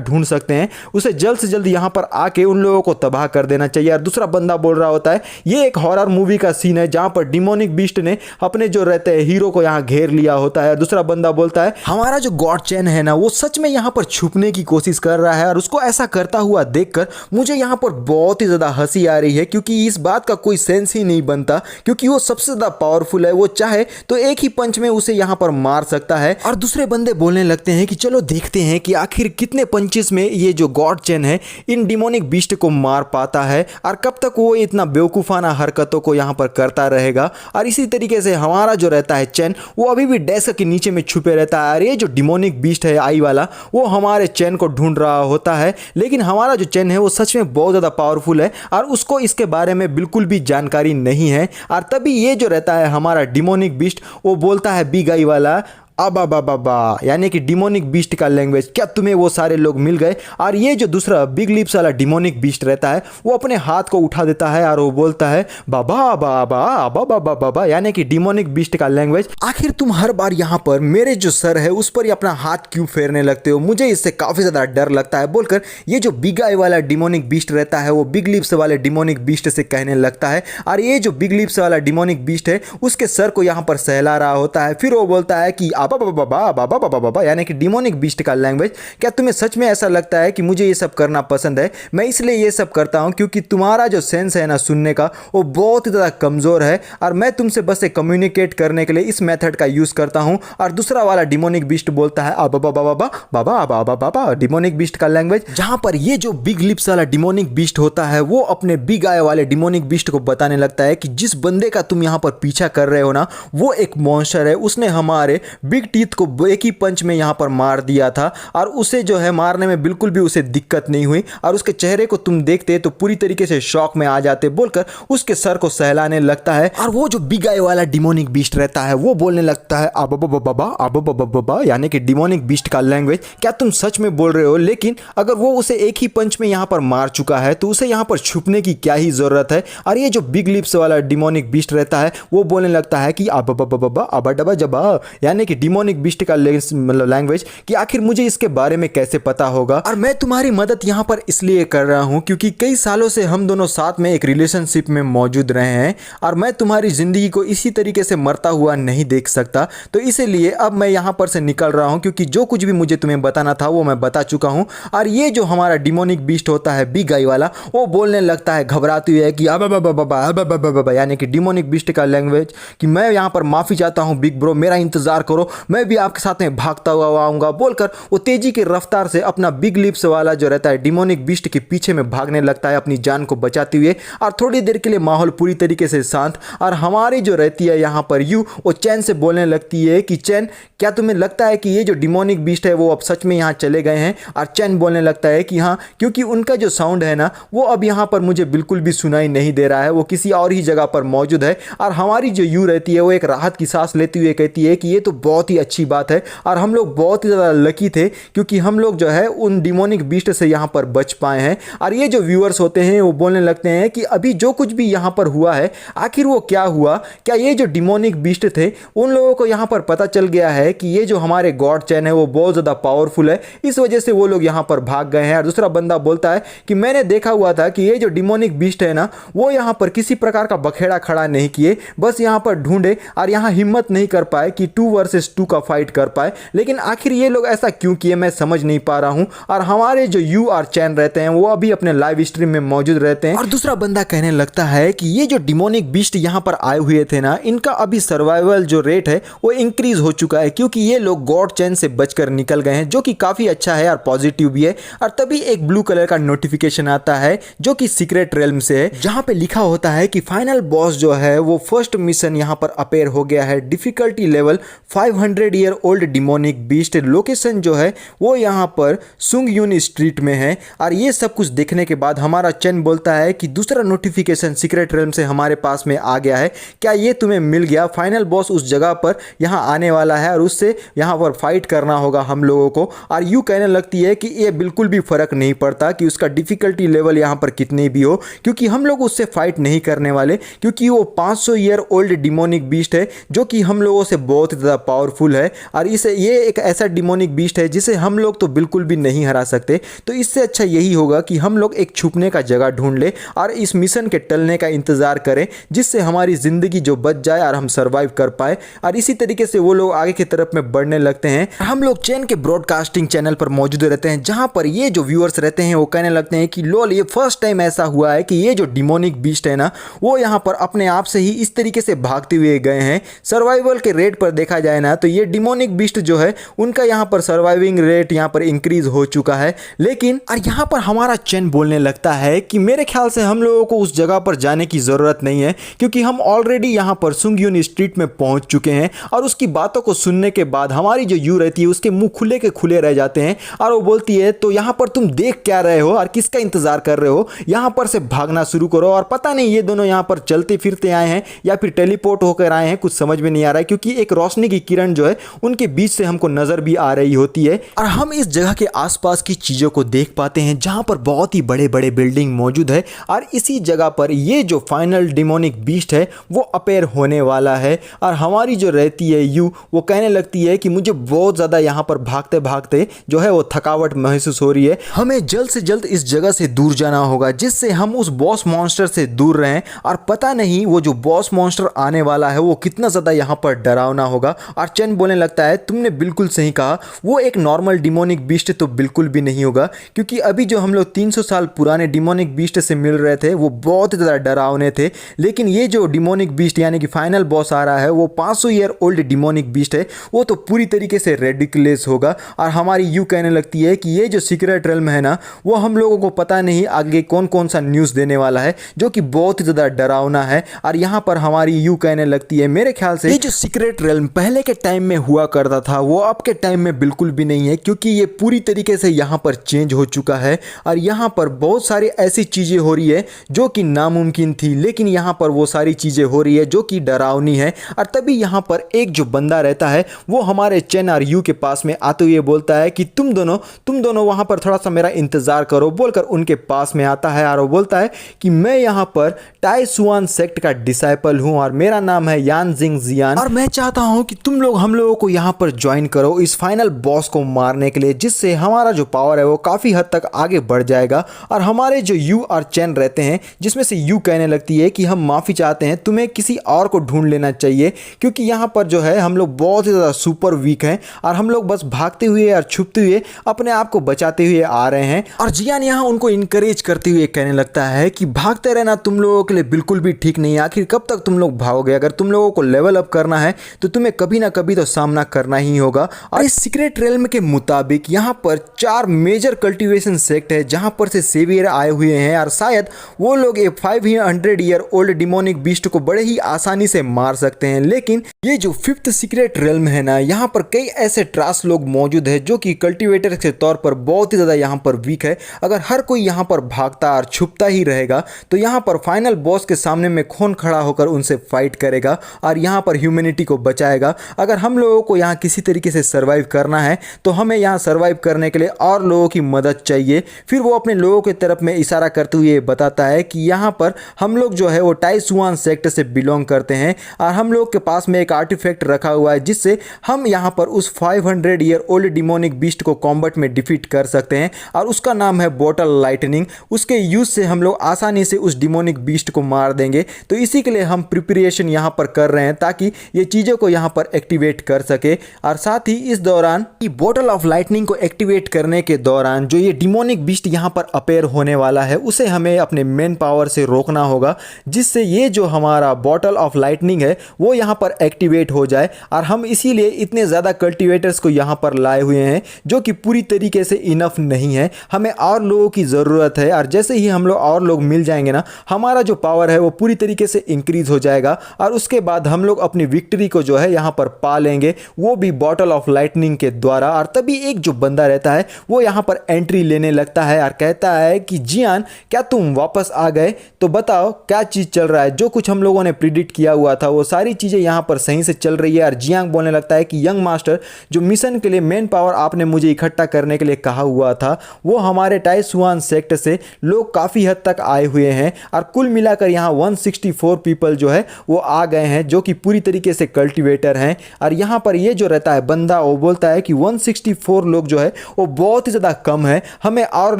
ढूंढ सकते हैं, उसे जल्द से जल्द यहाँ पर आके उन लोगों को तबाह कर देना चाहिए। और दूसरा बंदा बोल रहा होता है ये एक हॉरर मूवी का सीन है जहां पर डिमोनिक बीस्ट ने अपने जो रहते हैं हीरो को यहाँ घेर लिया होता है। दूसरा बंदा बोलता है हमारा जो गॉड चैन है ना वो सच में यहाँ पर छुपने की कोशिश कर रहा है। और उसको ऐसा करता हुआ देखकर मुझे यहाँ पर बहुत ही ज्यादा हंसी आ रही है क्योंकि इस बात का कोई सेंस ही नहीं बनता क्योंकि वो सबसे ज्यादा पावरफुल है, वो चाहे तो एक ही पंच में उसे यहाँ पर मार सकता है। और दूसरे बंदे बोलने लगते हैं कि चलो देखते हैं कि आखिर कितने पंचेस में ये जो गॉड चैन है इन डिमोनिक बीस्ट को मार पाता है और कब तक वो इतना बेवकूफाना हरकतों को यहाँ पर करता रहेगा। और इसी तरीके से हमारा जो रहता है चैन वो अभी भी डेस्क के नीचे में छुपे रहता है। और ये जो डिमोनिक बीस्ट है आई वाला वो हमारे चैन को ढूंढ रहा होता है, लेकिन हमारा जो चैन है वो सच में बहुत ज़्यादा पावरफुल है और उसको इसके बारे में बिल्कुल भी जानकारी नहीं है। और तभी ये जो रहता है हमारा डिमोनिक बीस्ट वो बोलता है बिग आई वाला अबा बाबा बा यानी कि डिमोनिक बीस्ट का लैंग्वेज, क्या तुम्हें वो सारे लोग मिल गए। और ये जो दूसरा बिग लिप्स वाला डिमोनिक बीस्ट रहता है वो अपने हाथ को उठा देता है और वो बोलता है बाबा बाबा बाबा बाबा यानी कि डिमोनिक बीस्ट का लैंग्वेज, आखिर तुम हर बार यहाँ पर मेरे जो सर है उस पर ही अपना हाथ क्यों फेरने लगते हो, मुझे इससे काफी ज्यादा डर लगता है बोलकर ये जो बिग आई वाला डिमोनिक बीस्ट रहता है वो बिग लिप्स वाले डिमोनिक बीस्ट से कहने लगता है। और ये जो बिग लिप्स वाला डिमोनिक बीस्ट है उसके सर को यहाँ पर सहला रहा होता है। फिर वो बोलता है कि बाबा यानी कि डिमोनिक बीस्ट का लैंग्वेज, क्या तुम्हें सच में ऐसा लगता है कि मुझे ये सब करना पसंद है, मैं इसलिए ये सब करता हूं क्योंकि तुम्हारा जो सेंस है ना सुनने का वो बहुत ही ज़्यादा कमज़ोर है और मैं तुमसे बस कम्युनिकेट करने के लिए इस मेथड का यूज़ करता हूं। और दूसरा वाला डिमोनिक बीस्ट बोलता है बाबा डिमोनिक बीस्ट का लैंग्वेज, जहां पर ये जो बिग लिप्स वाला डिमोनिक बीस्ट होता है वो अपने बिग आई वाले डिमोनिक बीस्ट को बताने लगता है कि जिस बंदे का तुम यहाँ पर पीछा कर रहे हो ना वो एक मॉन्स्टर है, उसने हमारे बिग टीथ को एक ही पंच में यहाँ पर मार दिया था और उसे जो है मारने में बिल्कुल भी उसे दिक्कत नहीं हुई और उसके चेहरे को तुम देखते तो पूरी तरीके से शॉक में आ जाते बोलकर उसके सर को सहलाने लगता है। और वो जो बिग आई वाला डिमोनिक बीस्ट रहता है वो बोलने लगता है बाबा यानी कि डिमोनिक बीस्ट का लैंग्वेज, क्या तुम सच में बोल रहे हो, लेकिन अगर वो उसे एक ही पंच में यहाँ पर मार चुका है तो उसे यहाँ पर छुपने की क्या ही जरूरत है। और ये जो बिग लिप्स वाला डिमोनिक बीस्ट रहता है वो बोलने लगता है कि बाबा यानी कि डिमोनिक बीस्ट का मतलब लैंग्वेज, कि आखिर मुझे इसके बारे में कैसे पता होगा। और मैं तुम्हारी मदद यहाँ पर इसलिए कर रहा हूँ क्योंकि कई सालों से हम दोनों साथ में एक रिलेशनशिप में मौजूद रहे हैं और मैं तुम्हारी जिंदगी को इसी तरीके से मरता हुआ नहीं देख सकता, तो इसीलिए अब मैं यहाँ पर से निकल रहा हूँ क्योंकि जो कुछ भी मुझे तुम्हें बताना था वो मैं बता चुका हूँ। और ये जो हमारा डिमोनिक बीस्ट होता है बिग आई वाला वो बोलने लगता है घबराते हुए कि बाबा यानी कि डिमोनिक बीस्ट का लैंग्वेज, कि मैं यहाँ पर माफी चाहता हूँ बिग ब्रो, मेरा इंतजार करो, मैं भी आपके साथ में भागता हुआ आऊंगा बोलकर वो तेजी की रफ्तार से अपना बिग लिप्स वाला जो रहता है डिमोनिक बीस्ट के पीछे में भागने लगता है अपनी जान को बचाते हुए। और थोड़ी देर के लिए माहौल पूरी तरीके से शांत और हमारी जो रहती है यहाँ पर यू वो चैन से बोलने लगती है कि चैन क्या तुम्हें लगता है कि ये जो डिमोनिक बीस्ट है वो अब सच में यहाँ चले गए हैं। और चैन बोलने लगता है कि हाँ, क्योंकि उनका जो साउंड है ना वो अब यहाँ पर मुझे बिल्कुल भी सुनाई नहीं दे रहा है, वो किसी और ही जगह पर मौजूद है। और हमारी जो यू रहती है वो एक राहत की सांस लेते हुए कहती है कि ये तो बहुत ही अच्छी बात है और हम लोग बहुत ही ज़्यादा लकी थे क्योंकि हम लोग जो है उन डिमोनिक बीस्ट से यहाँ पर बच पाए हैं। और ये जो व्यूअर्स होते हैं वो बोलने लगते हैं कि अभी जो कुछ भी यहाँ पर हुआ है आखिर वो क्या हुआ, क्या ये जो डिमोनिक बीस्ट थे उन लोगों को यहाँ पर पता चल गया है कि ये जो हमारे गॉड चैन है वो बहुत ज़्यादा पावरफुल है, इस वजह से वो लोग यहाँ पर भाग गए हैं। और दूसरा बंदा बोलता है कि मैंने देखा हुआ था कि ये जो डिमोनिक बीस्ट है ना वो यहाँ पर किसी प्रकार का बखेड़ा खड़ा नहीं किए, बस यहाँ पर ढूंढे और यहाँ हिम्मत नहीं कर पाए कि 2 वर्सेस 2 का फाइट कर पाए। लेकिन आखिर ये लोग ऐसा क्यों किए मैं समझ नहीं पा रहा हूँ। और हमारे जो यू आर चैन रहते हैं वो अभी अपने लाइव स्ट्रीम में मौजूद रहते हैं। और दूसरा बंदा कहने लगता है कि ये जो डिमोनिक बीस्ट यहाँ पर आए हुए थे ना, इनका अभी सर्वाइवल जो रेट है वो इंक्रीज हो चुका है, क्योंकि ये लोग गॉड चैन से बचकर निकल गए हैं, जो कि काफी अच्छा है और पॉजिटिव भी है। और तभी एक ब्लू कलर का नोटिफिकेशन आता है जो कि सीक्रेट रेल्म से है, जहां पे लिखा होता है कि फाइनल बॉस जो है वो फर्स्ट मिशन यहां पर अपेयर हो गया है। Difficulty level 500 year old demonic beast. Location जो है वो यहां पर सुंगयून स्ट्रीट में है। और ये सब कुछ देखने के बाद हमारा चैन बोलता है कि दूसरा नोटिफिकेशन सीक्रेट रेल्म से हमारे पास में आ गया है, क्या ये तुम्हें मिल गया? फाइनल बॉस उस जगह पर यहां आने वाला है और उससे यहां पर फाइट करना होगा हम लोगों को। और यू कहने लगती है कि ये बिल्कुल भी फर्क नहीं पड़ता कि उसका डिफिकल्टी लेवल यहां पर कितनी भी हो, क्योंकि हम लोग उससे फाइट नहीं करने वाले, क्योंकि वो 500 ईयर ओल्ड डिमोनिक बीस्ट है जो कि हम लोगों से बहुत ज़्यादा पावरफुल है। और इसे ये एक ऐसा डिमोनिक बीस्ट है जिसे हम लोग तो बिल्कुल भी नहीं हरा सकते। तो इससे अच्छा यही होगा कि हम लोग एक छुपने का जगह ढूंढ ले और इस मिशन के टलने का इंतजार करें, जिससे हमारी जिंदगी जो बच जाए और हम सर्वाइव कर पाए। और इसी तरीके से वो लोग आगे की तरफ में बढ़ने लगते हैं। हम लोग चैन के ब्रॉडकास्टिंग चैनल पर मौजूद रहते हैं, जहां पर ये जो व्यूअर्स रहते हैं वो कहने लगते हैं कि लोल, ये फर्स्ट टाइम ऐसा हुआ है कि ये जो डिमोनिक बीस्ट है ना, वो यहां पर अपने आप से ही इस तरीके से भागते हुए गए हैं। सर्वाइवल के रेट पर देखा जाए ना तो ये डिमोनिक बीस्ट जो है उनका यहां पर सर्वाइविंग रेट यहां पर इंक्रीज हो चुका है। लेकिन और यहां पर हमारा चैन बोलने लगता है कि मेरे ख्याल से हम लोगों को उस जगह पर जाने की जरूरत नहीं है, क्योंकि हम ऑलरेडी यहां पर सुंगयून स्ट्रीट में पहुंच चुके हैं। और उसकी बातों को सुनने के बाद हमारी जो यू रहती है उसके मुंह खुले के खुले रह जाते हैं। और वो बोलती है, तो यहां पर तुम देख क्या रहे हो और किसका इंतजार कर रहे हो? यहां पर से भागना शुरू करो। और पता नहीं ये दोनों यहां पर चलते फिरते आए हैं या फिर टेलीपोर्ट होकर आए हैं, कुछ समझ में नहीं आ रहा है, क्योंकि एक रोशनी की किरण जो है उनके बीच से हमको नजर भी आ रही होती है। और हम इस जगह के आसपास की चीजों को देख पाते हैं, जहां पर बहुत ही बड़े बड़े बिल्डिंग मौजूद है। और इसी जगह पर ये जो फाइनल डिमोनिक बीस्ट है वो अपेयर होने वाला है। और हमारी जो रहती है यू, वो कहने लगती है कि मुझे बहुत ज़्यादा यहाँ पर भागते भागते जो है वो थकावट महसूस हो रही है, हमें जल्द से जल्द इस जगह से दूर जाना होगा, जिससे हम उस बॉस मॉन्स्टर से दूर रहें। और पता नहीं वो जो बॉस मॉन्स्टर आने वाला है वो कितना ज़्यादा यहाँ पर डरावना होगा। और चैन बोलने लगता है, तुमने बिल्कुल सही कहा, वो एक नॉर्मल डिमोनिक बीस्ट तो बिल्कुल भी नहीं होगा, क्योंकि अभी जो हम लोग 300 साल पुराने डिमोनिक बीस्ट से मिल रहे थे वो बहुत ज़्यादा डरावने थे। लेकिन ये जो डिमोनिक बीस्ट यानी कि फाइनल बॉस आ रहा है वो 500 ईयर ओल्ड डिमोनिक बीस्ट है, वो तो पूरी तरीके से रेडिकुलस होगा। और हमारी यू कहने लगती है कि ये जो सीक्रेट रेल्म है ना, वो हम लोगों को पता नहीं आगे कौन कौन सा न्यूज़ देने वाला है, जो कि बहुत ही ज़्यादा डरावना है। और यहाँ पर हमारी यू कहने लगती है, मेरे ख्याल से ये जो सीक्रेट रेल्म पहले के टाइम में हुआ करता था वो अब के टाइम में बिल्कुल भी नहीं है, क्योंकि ये पूरी तरीके से यहाँ पर चेंज हो चुका है। और यहाँ पर बहुत सारी ऐसी चीज़ें हो रही है जो कि नामुमकिन थी, लेकिन यहाँ पर वो सारी चीज़ें हो रही है जो कि डरावनी है। और तभी यहाँ पर एक जो बंदा रहता है वो हमारे चेन और यू के पास में आते हुए बोलता है कि तुम दोनों वहाँ पर थोड़ा सा मेरा इंतज़ार करो, बोलकर उनके पास में आता है। और वो बोलता है कि मैं यहाँ पर टाई सुआन सेक्ट का डिसाइपल हूँ और मेरा नाम है यान जिंग जियान, और मैं चाहता हूँ कि तुम लोग हम लोगों को यहाँ पर ज्वाइन करो इस फाइनल बॉस को मारने के लिए, जिससे हमारा जो पावर है वो काफ़ी हद तक आगे बढ़ जाएगा। और हमारे जो यू और चैन रहते हैं, जिसमें से यू कहने लगती है कि हम माफ़ी चाहते हैं, तुम्हें किसी और को ढूंढ लेना चाहिए, क्योंकि यहाँ पर जो है हम लोग बहुत ही ज़्यादा सुपर वीक हैं और हम लोग बस भागते हुए और छुपते हुए अपने आप को बचाते हुए आ रहे हैं। और जियान यहाँ उनको इनकरेज करते हुए कहने लगता है कि भागते रहना तुम लोगों के लिए बिल्कुल भी ठीक नहीं है, आखिर कब तक तुम लोग भागोगे? अगर तुम लोगों को लेवल अप करना है तो तुम्हें कभी ना कभी तो सामना करना ही होगा। और इस सीक्रेट रेल्म के मुताबिक यहाँ पर 4 मेजर कल्टीवेशन सेक्ट है जहाँ पर से सेवियर आए हुए हैं, और शायद वो लोग एक 500 ईयर ओल्ड डिमोनिक बीस्ट को बड़े ही आसानी से मार सकते हैं। लेकिन ये जो 5th सीक्रेट रेल्म है ना, यहाँ पर कई ऐसे ट्रास लोग मौजूद है जो कि कल्टीवेटर के तौर पर बहुत ही ज़्यादा यहाँ पर वीक है। अगर हर कोई यहाँ पर भागता और छुपता ही रहेगा तो यहाँ पर फाइनल बॉस के सामने में कौन खड़ा होकर उनसे फाइट करेगा और यहाँ पर ह्यूमैनिटी को बचाएगा? अगर हम लोगों को यहाँ किसी तरीके से सर्वाइव करना है तो हमें यहाँ सर्वाइव करने के लिए और लोगों की मदद चाहिए। फिर वो अपने लोगों की तरफ में इशारा करते हुए बताता है कि यहाँ पर हम लोग जो है वो टाई सुआन सेक्ट से बिलोंग करते हैं और हम लोग के पास में एक आर्टिफैक्ट रखा हुआ है जिससे हम यहाँ पर उस 500 ईयर ओल्ड डिमोनिक बीस्ट को कॉम्बैट में डिफीट कर सकते हैं, और उसका नाम है बॉटल लाइटनिंग। उसके यूज से हम लोग आसानी से उस डिमोनिक बीस्ट को मार देंगे। तो इसी के लिए हम प्रिपरेशन यहाँ पर कर रहे हैं ताकि ये चीज़ों को यहाँ पर एक्टिवेट एक्टिवेट कर सके। और साथ ही इस दौरान बॉटल ऑफ लाइटनिंग को एक्टिवेट करने के दौरान जो ये डिमोनिक बीस्ट यहाँ पर अपेयर होने वाला है उसे हमें अपने मेन पावर से रोकना होगा, जिससे ये जो हमारा बॉटल ऑफ लाइटनिंग है वो यहाँ पर एक्टिवेट हो जाए। और हम इसीलिए इतने ज़्यादा कल्टिवेटर्स को यहाँ पर लाए हुए हैं जो कि पूरी तरीके से इनफ नहीं है, हमें और लोगों की ज़रूरत है। और जैसे ही हम लोग और लोग मिल जाएंगे ना, हमारा जो पावर है वो पूरी तरीके से इंक्रीज हो जाएगा और उसके बाद हम लोग अपनी विक्ट्री को जो है यहाँ पर पा लेंगे, वो भी बॉटल ऑफ लाइटनिंग के द्वारा। और तभी एक जो बंदा रहता है वो यहाँ पर एंट्री लेने लगता है और कहता है कि जियान, क्या तुम वापस आ गए? तो बताओ क्या चीज़ चल रहा है? जो कुछ हम लोगों ने प्रिडिक्ट किया हुआ था वो सारी चीज़ें यहाँ पर सही से चल रही है। और जियांग बोलने लगता है कि यंग मास्टर, जो मिशन के लिए मेन पावर आपने मुझे इकट्ठा करने के लिए कहा हुआ था वो हमारे टाइसुआन सेक्टर से लोग काफ़ी हद तक आए हुए हैं और कुल मिलाकर यहाँ 164 पीपल जो है वो आ गए हैं जो कि पूरी तरीके से कल्टिवेटर हैं। और यहाँ पर ये जो रहता है बंदा वो बोलता है कि 164 लोग जो है वो बहुत ही ज़्यादा कम है, हमें और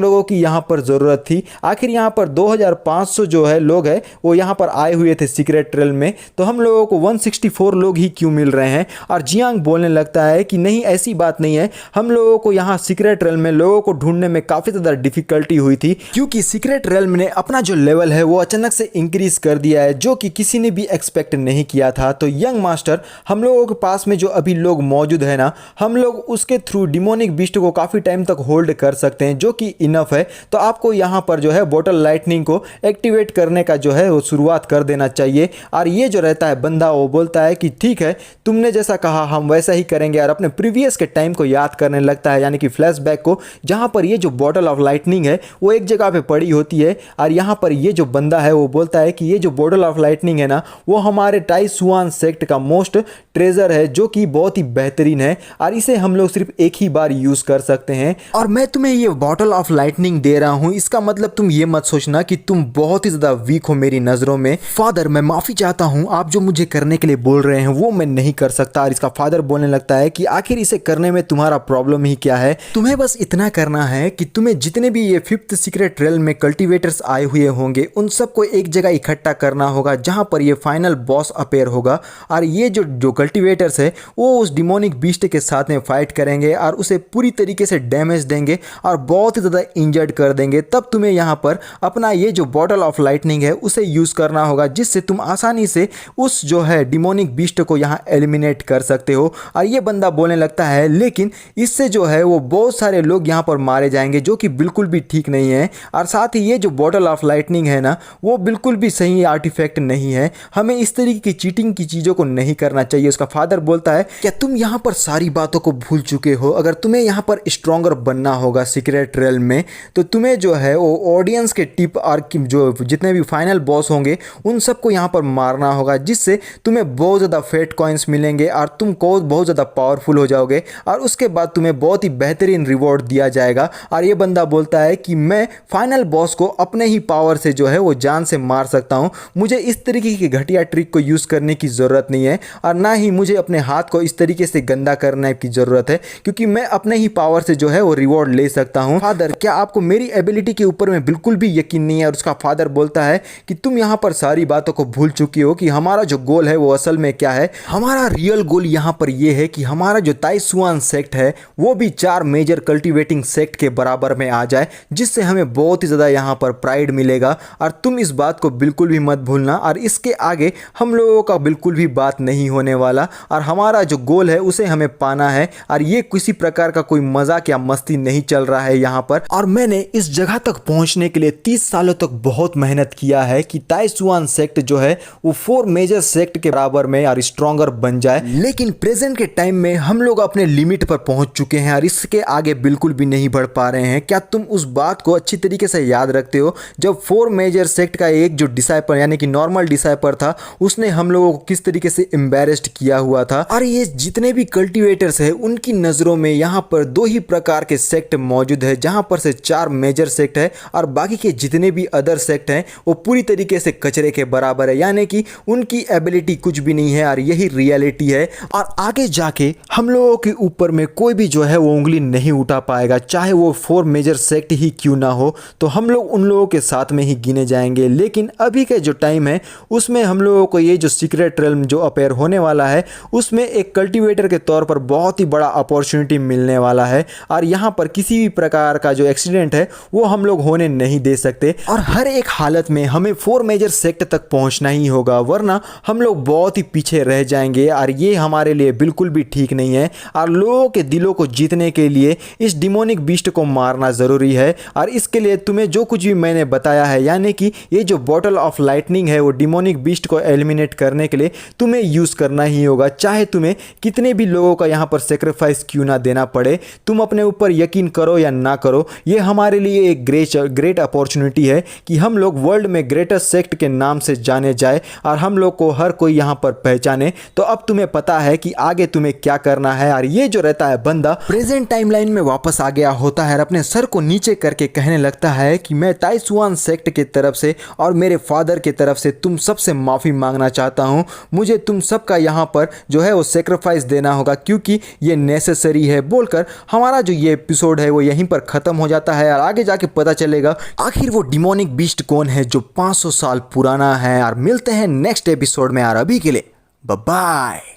लोगों की यहाँ पर ज़रूरत थी। आखिर यहाँ पर 2500 जो है लोग हैं वो यहाँ पर आए हुए थे सीक्रेट ट्रेल में, तो हम लोगों को 164 लोग ही क्यों मिल रहे हैं? और जियांग बोलने लगता है कि नहीं, ऐसी बात नहीं है, हम लोगों को यहाँ सीक्रेट रेल्म में लोगों को ढूंढने में काफ़ी ज़्यादा डिफिकल्टी हुई थी क्योंकि सीक्रेट रेल्म ने अपना जो लेवल है वो अचानक से इंक्रीज कर दिया है जो कि किसी ने भी एक्सपेक्ट नहीं किया था। तो यंग मास्टर, हम लोगों के पास में जो अभी लोग मौजूद है ना, हम लोग उसके थ्रू डिमोनिक बीस्ट को काफ़ी टाइम तक होल्ड कर सकते हैं जो कि इनफ है। तो आपको यहाँ पर जो है बॉटल लाइटनिंग को एक्टिवेट करने का जो है वो शुरुआत कर देना चाहिए। और ये जो रहता है बंदा वो बोलता है कि ठीक है, तुमने जैसा कहा हम वैसा ही करेंगे। और अपने प्रीवियस के टाइम को याद करने लगता है, यानी कि फ्लैशबैक को, जहाँ पर ये जो बॉटल ऑफ लाइटनिंग है वो एक जगह पे पड़ी होती है। और यहाँ पर ये जो बंदा है वो बोलता है कि ये जो बॉटल ऑफ लाइटनिंग है ना, वो हमारे टाइसुआन सेक्ट का मोस्ट ट्रेजर है जो कि बहुत ही बेहतरीन है और इसे हम लोग सिर्फ एक ही बार यूज़ कर सकते हैं। और मैं तुम्हें ये बॉटल ऑफ लाइटनिंग दे रहा हूँ, इसका मतलब तुम ये मत सोचना कि तुम बहुत ही ज़्यादा वीक हो मेरी नज़रों में। फादर, मैं माफ़ी चाहता हूँ, आप जो मुझे करने के लिए बोल रहे हैं वो मैं नहीं कर सकता। और इसका फादर बोलने लगता है कि आखिर इसे करने में तुम्हारा प्रॉब्लम ही क्या है? तुम्हें बस इतना करना है कि तुम्हें जितने भी ये 5th सीक्रेट रेल्म में कल्टिवेटर्स आए हुए होंगे उन सबको एक जगह इकट्ठा करना होगा जहां पर ये फाइनल बॉस अपेयर होगा। और ये जो कल्टिवेटर्स है वो उस डिमोनिक बीस्ट के साथ में फाइट करेंगे और उसे पूरी तरीके से डैमेज देंगे और बहुत ही ज़्यादा इंजर्ड कर देंगे। तब तुम्हें यहाँ पर अपना ये जो बॉटल ऑफ लाइटनिंग है उसे यूज़ करना होगा, जिससे तुम आसानी से उस जो है डिमोनिक बीस्ट को यहाँ एलिमिनेट कर सकते हो। और ये बंदा बोलने लगता है लेकिन इससे जो है वो बहुत सारे लोग यहाँ पर मारे जाएंगे जो कि बिल्कुल भी ठीक नहीं है। और साथ ही ये जो बॉटल ऑफ लाइटनिंग है ना, वो बिल्कुल भी सही आर्टिफैक्ट नहीं है, हमें इस तरीके की चीटिंग की चीज़ों को नहीं करना चाहिए। उसका फादर बोलता है क्या तुम यहाँ पर सारी बातों को भूल चुके हो? अगर तुम्हें यहाँ पर स्ट्रॉन्गर बनना होगा सीक्रेट रेल्म में तो तुम्हें जो है वो ऑडियंस के टिप और जो जितने भी फाइनल बॉस होंगे उन सबको यहाँ पर मारना होगा, जिससे तुम्हें बहुत ज़्यादा फेट कॉइन्स मिलेंगे और तुम को बहुत ज़्यादा पावरफुल हो जाओगे और उसके बाद तुम्हें बहुत ही बेहतरीन रिवॉर्ड दिया जाएगा। और ये बंदा बोलता है कि मैं फाइनल बॉस को अपने ही पावर से जो है वो जान से मार सकता हूँ, मुझे इस तरीके की घटिया ट्रिक को यूज़ करने की ज़रूरत नहीं है और ना ही मुझे अपने हाथ को इस तरीके से गंदा करने की ज़रूरत है, क्योंकि मैं अपने ही पावर से जो है वो रिवॉर्ड ले सकता हूँ। फादर, क्या आपको मेरी एबिलिटी के ऊपर में बिल्कुल भी यकीन नहीं है? और उसका फादर बोलता है कि तुम यहाँ पर सारी बातों को भूल चुकी हो कि हमारा जो गोल है वो असल में क्या है। हमारा रियल गोल यहाँ पर यह है कि हमारा जो टाइसुआन सेक्ट है वो भी 4 मेजर कल्टिवेटिंग सेक्ट के बराबर में आ जाए, जिससे हमें बहुत ही ज़्यादा यहाँ पर प्राइड मिलेगा। और तुम इस बात को बिल्कुल भी मत भूलना और इसके आगे हम लोगों का बिल्कुल भी बात नहीं होने वाला और हमारा जो गोल है उसे हमें पाना है। और ये किसी प्रकार का कोई मजाक या मस्ती नहीं चल रहा है यहाँ पर। और मैंने इस जगह तक पहुँचने के लिए 30 सालों तक बहुत मेहनत किया है कि टाइसुआन सेक्ट जो है वो 4 मेजर सेक्ट के बराबर में और स्ट्रॉन्गर बन जाए, लेकिन प्रेजेंट के टाइम में हम लोग अपने लिमिट पर पहुंच चुके हैं और इसके आगे बिल्कुल भी नहीं बढ़ पा रहे हैं। क्या तुम उस बात को अच्छी तरीके से याद रखते हो जब 4 मेजर सेक्ट का एक जो डिसाइपर यानी कि नॉर्मल डिसाइपर था उसने हम लोगों को किस तरीके से एम्बेरेस्ड किया हुआ था? और ये जितने भी कल्टिवेटर्स है उनकी नज़रों में यहाँ पर 2 ही प्रकार के सेक्ट मौजूद है, जहाँ पर से 4 मेजर सेक्ट है और बाकी के जितने भी अदर सेक्ट हैं वो पूरी तरीके से कचरे के बराबर है, यानी कि उनकी एबिलिटी कुछ भी नहीं है। और यही रियलिटी है और आगे जाके हम लोगों के ऊपर में कोई भी जो है वो उंगली नहीं उठा पाएगा, चाहे वो 4 मेजर सेक्ट ही क्यों ना हो। तो हम लोग उन लोगों के साथ में ही गिने जाएंगे, लेकिन अभी के जो टाइम है उसमें हम लोगों को ये जो सीक्रेट रेल्म जो अपेयर होने वाला है उसमें एक कल्टीवेटर के तौर पर बहुत ही बड़ा अपॉर्चुनिटी मिलने वाला है और यहाँ पर किसी भी प्रकार का जो एक्सीडेंट है वो हम लोग होने नहीं दे सकते और हर एक हालत में हमें 4 मेजर सेक्ट तक पहुँचना ही होगा, वरना हम लोग बहुत ही पीछे रह जाएंगे और ये हमारे लिए बिल्कुल भी ठीक नहीं है। और लोगों के दिलों को जीतने के लिए इस डिमोनिक बीस्ट को मारना ज़रूरी है और इसके लिए तुम्हें जो कुछ भी मैंने बताया है, यानी कि ये जो बॉटल ऑफ लाइटनिंग है वो डिमोनिक बीस्ट को एलिमिनेट करने के लिए तुम्हें यूज़ करना ही होगा, चाहे तुम्हें कितने भी लोगों का यहाँ पर सेक्रीफाइस क्यों ना देना पड़े। तुम अपने ऊपर यकीन करो या ना करो, ये हमारे लिए एक ग्रेट अपॉर्चुनिटी है कि हम लोग वर्ल्ड में ग्रेटेस्ट सेक्ट के नाम से जाने जाए और हम लोग को हर कोई यहाँ पर पहचाने। तो अब तुम्हें पता है कि आगे तुम्हें क्या करना है। और ये जो रहता है बंदा प्रेजेंट टाइमलाइन में वापस आ गया होता है और अपने सर को नीचे करके कहने लगता है कि मैं ताइसुआन सेक्ट की तरफ से और मेरे फादर की तरफ से तुम सबसे माफ़ी मांगना चाहता हूँ। मुझे तुम सबका यहाँ पर जो है वो सेक्रीफाइस देना होगा क्योंकि ये नेसेसरी है बोलकर हमारा जो ये एपिसोड है वो यहीं पर ख़त्म हो जाता है और आगे जाके पता चलेगा आखिर वो डिमोनिक बीस्ट कौन है जो 500 साल पुराना है। और मिलते हैं नेक्स्ट एपिसोड में। यार अभी के लिए बाय बाय।